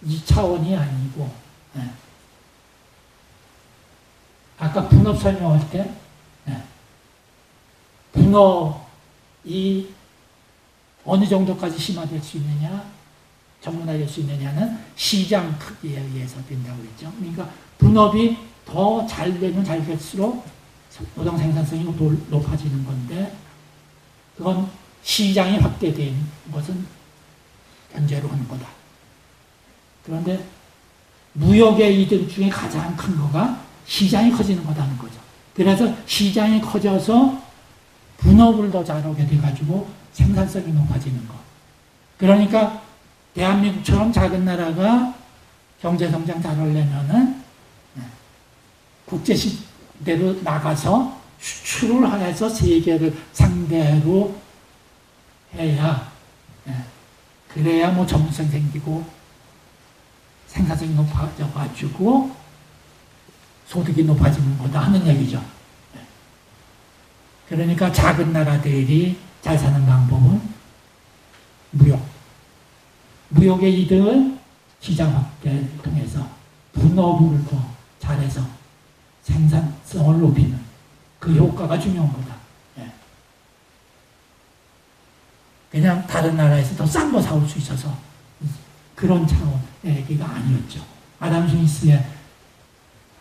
Speaker 1: 이 차원이 아니고 아까 분업 설명할 때 분업이 어느 정도까지 심화될 수 있느냐, 전문화될 수 있느냐는 시장 크기에 의해서 된다고 그랬죠. 그러니까 분업이 더 잘 되면 잘 될수록 노동 생산성이 높아지는 건데 그건 시장이 확대된 것은 현재로 하는 거다. 그런데 무역의 이득 중에 가장 큰 거가 시장이 커지는 거다는 거죠. 그래서 시장이 커져서 분업을 더 잘하게 돼가지고 생산성이 높아지는 거. 그러니까 대한민국처럼 작은 나라가 경제성장 잘하려면은 국제시대로 나가서 수출을 해서 세계를 상대로 해야 그래야 뭐 전문성 생기고 생산성이 높아져가지고 소득이 높아지는 거다 하는 얘기죠. 그러니까 작은 나라들이 잘 사는 방법은 무역. 무역의 이득을 시장 확대를 통해서 분업을 더 잘해서 생산성을 높이는 그 효과가 중요한 거다. 예. 그냥 다른 나라에서 더 싼 거 사올 수 있어서 그런 차원의 얘기가 아니었죠. 아담 스미스의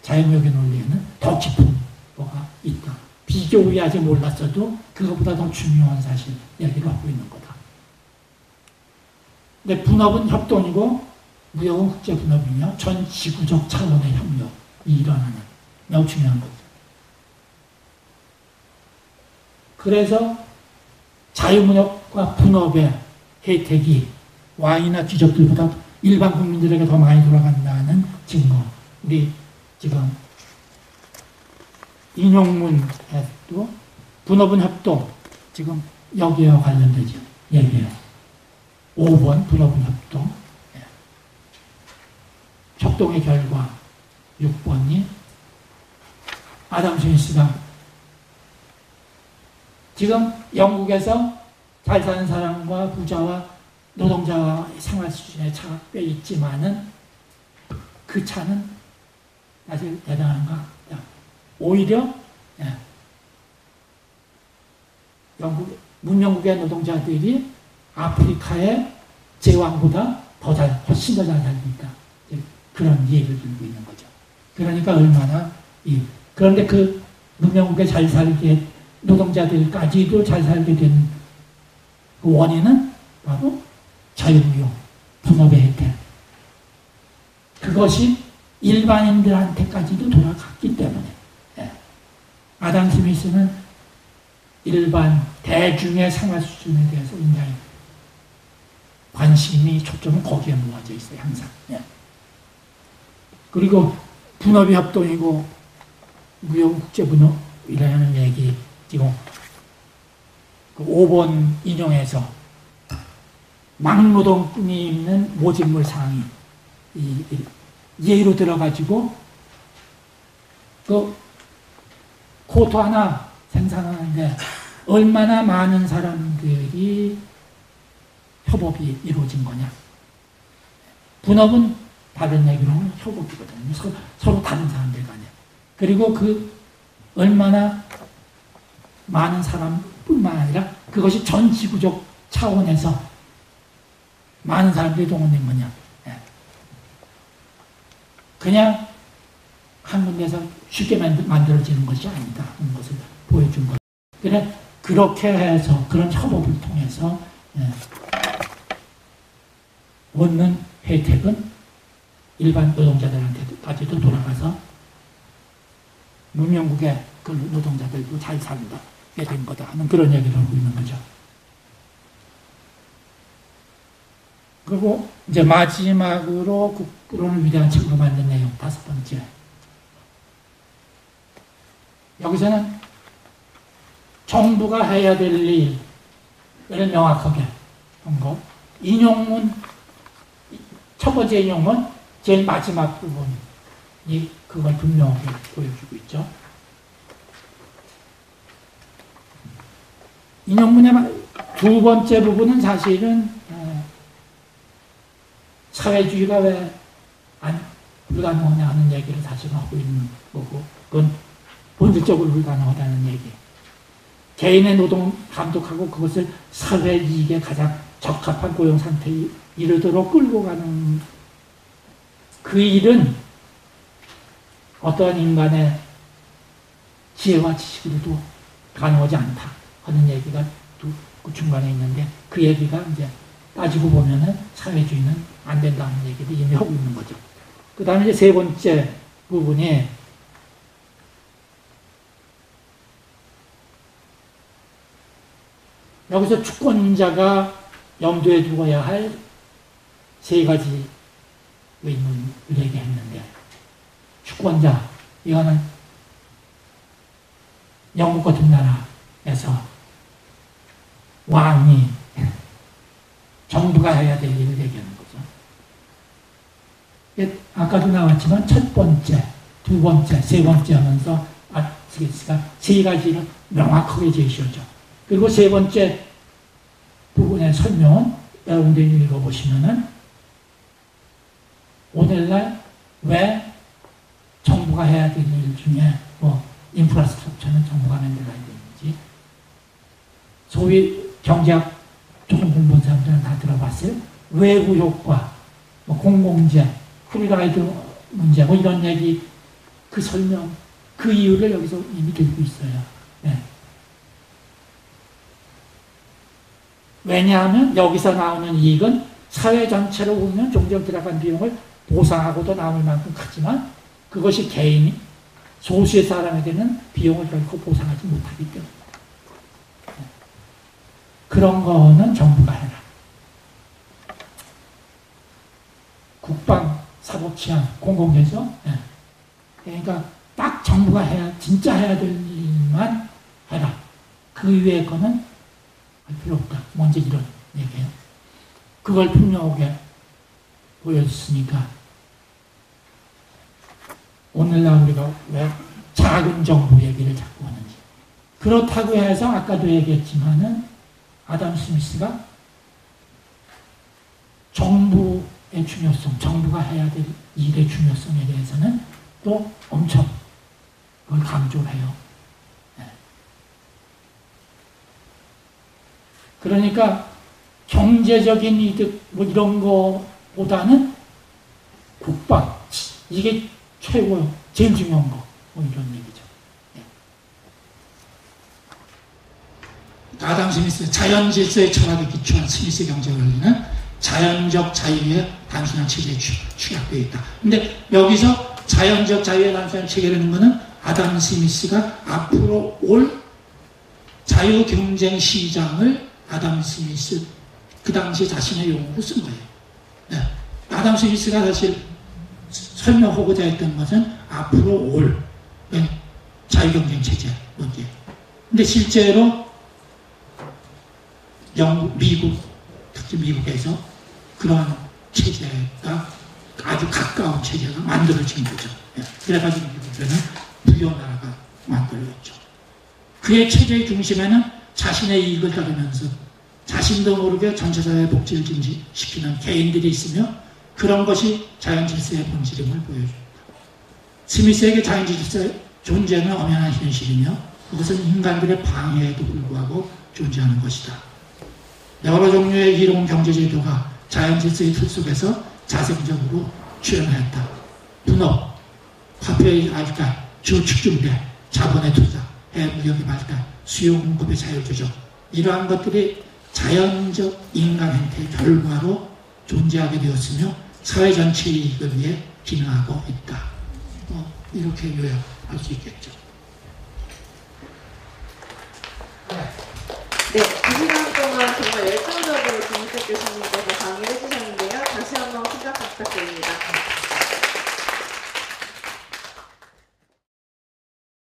Speaker 1: 자유무역의 논리에는 더 깊은 뭐가 있다. 비교의 아직 몰랐어도 그것보다 더 중요한 사실 얘기를 하고 있는 거다. 근데 분업은 협동이고 무역은 국제분업이며 전 지구적 차원의 협력이 일어나는 매우 중요한 거죠. 그래서 자유무역과 분업의 혜택이 왕이나 귀족들보다 일반 국민들에게 더 많이 돌아간다는 증거. 우리 지금 인용문에도 분업은 협동, 지금 여기와 관련되죠. 얘기해요. 5번 분업은 협동. 협동의 결과 6번이 아담 스미스가 지금 영국에서 잘 사는 사람과 부자와 노동자와 생활 수준의 차가 꽤 있지만은 그 차는 사실 대단한가? 오히려 영국 문명국의 노동자들이 아프리카의 제왕보다 훨씬 더 잘 살고 있다. 그런 예를 들고 있는 거죠. 그러니까 얼마나 그런데 그 문명국에 잘 살게 노동자들까지도 잘 살게 된 그 원인은 바로 자유무역, 분업의 혜택. 그것이 일반인들한테까지도 돌아갔기 때문에 아담 스미스는 일반 대중의 생활 수준에 대해서 굉장히 관심이 초점은 거기에 모아져 있어요. 항상. 그리고 분업이 협동이고 무역 국제분업이라는 얘기 지금 그 5번 인용에서 막노동꾼이 입는 모직물 상이 예로 들어가지고 그 코트 하나 생산하는데 얼마나 많은 사람들이 협업이 이루어진 거냐. 분업은 다른 얘기로 하면 협업이거든요. 서로 다른 사람들 간에. 그리고 그 얼마나 많은 사람뿐만 아니라 그것이 전 지구적 차원에서 많은 사람들이 동원된 거냐. 그냥 한 군데서 쉽게 만들어지는 것이 아니다 하는 것을 보여준 거예요. 그래 그렇게 해서 그런 협업을 통해서 얻는 혜택은 일반 노동자들한테까지도 돌아가서 문명국의 그 노동자들도 잘 살게 된 거다 하는 그런 얘기를 하고 있는 거죠. 그리고 이제 마지막으로 국부론을 위대한 책으로 만든 내용 5번째. 여기서는 정부가 해야 될 일을 명확하게 한 거. 인용문 첫 번째 인용문 제일 마지막 부분이 그걸 분명하게 보여주고 있죠. 인용문의 두 번째 부분은 사실은 사회주의가 왜 불가능하냐 하는 얘기를 사실 하고 있는 거고, 그건 본질적으로 불가능하다는 얘기. 개인의 노동 감독하고 그것을 사회 이익에 가장 적합한 고용 상태에 이르도록 끌고 가는 그 일은 어떠한 인간의 지혜와 지식으로도 가능하지 않다 하는 얘기가 그 중간에 있는데, 그 얘기가 이제 따지고 보면은 사회주의는 안 된다는 얘기를 이미 하고 있는 거죠. 그 다음에 이제 세 번째 부분이 여기서 주권자가 염두에 두어야 할 세 가지 의문을 얘기했는데, 주권자, 이거는 영국 같은 나라에서 왕이 정부가 해야 될 일을 얘기하는 거죠. 아까도 나왔지만 첫 번째, 두 번째, 세 번째 하면서 스미스가 세 가지를 명확하게 제시하죠. 그리고 세 번째 부분의 설명은 여러분들이 읽어보시면은 오늘날 왜 정부가 해야 될 일 중에 뭐 인프라스트럭처는 정부가 만들어야 되는지 소위 경제학 조금 공부한 사람들은 다 들어봤어요. 외부 효과, 뭐 공공재, 프리라이드 문제 뭐 이런 얘기 그 설명 그 이유를 여기서 이미 들고 있어요. 네. 왜냐하면 여기서 나오는 이익은 사회 전체로 보면 종종 들어간 비용을 보상하고도 남을 만큼 크지만 그것이 개인, 소수의 사람에게는 비용을 결코 보상하지 못하기 때문에 그런 거는 정부가 해라. 국방, 사법치안, 공공재정 그러니까 딱 정부가 해야 진짜 해야 될 일만 해라. 그 이외의 거는 할 필요 없다. 먼저 이런 얘기예요. 그걸 분명하게 보여줬으니까 오늘날 우리가 왜 작은 정부 얘기를 자꾸 하는지. 그렇다고 해서 아까도 얘기했지만은 아담 스미스가 정부의 중요성, 정부가 해야 될 일의 중요성에 대해서는 또 엄청 그걸 강조를 해요. 네. 그러니까 경제적인 이득 뭐 이런 거보다는 국방 이게 최고요. 제일 중요한 거. 뭐 이런 얘기죠. 네. 아담 스미스 자연 질서의 철학에 기초한 스미스 경제 원리는 자연적 자유의 단순한 체제에 취약되어 있다. 근데 여기서 자연적 자유의 단순한 체계라는 것은 아담 스미스가 앞으로 올 자유경쟁 시장을 아담 스미스 그 당시 자신의 용어로 쓴 거예요. 네. 아담 스미스가 사실 설명하고자 했던 것은 앞으로 올 자유경쟁 체제 문제. 근데 실제로 영국, 미국, 특히 미국에서 그런 체제가 아주 가까운 체제가 만들어진 거죠. 그래가지고 미국에는 부여나라가 만들어졌죠. 그의 체제의 중심에는 자신의 이익을 따르면서 자신도 모르게 전체사회의 복지를 증진시키는 개인들이 있으며 그런 것이 자연질서의 본질임을 보여줍니다. 스미스에게 자연질서의 존재는 엄연한 현실이며 그것은 인간들의 방해에도 불구하고 존재하는 것이다. 여러 종류의 이로운 경제제도가 자연질서의 틀 속에서 자생적으로 출현하였다. 분업, 화폐의 발달, 주축중대, 자본의 투자, 해무역의 발달, 수요 공급의 자율조정 이러한 것들이 자연적 인간 행태의 결과로 존재하게 되었으며 사회 전체의 이익을 위해 기능하고 있다. 이렇게 요약할 수 있겠죠.
Speaker 3: 네, 2시간 동안 정말 열정적으로 김은택 교수님께서 강의를 해주셨는데요. 다시 한번 큰 박수 부탁드립니다.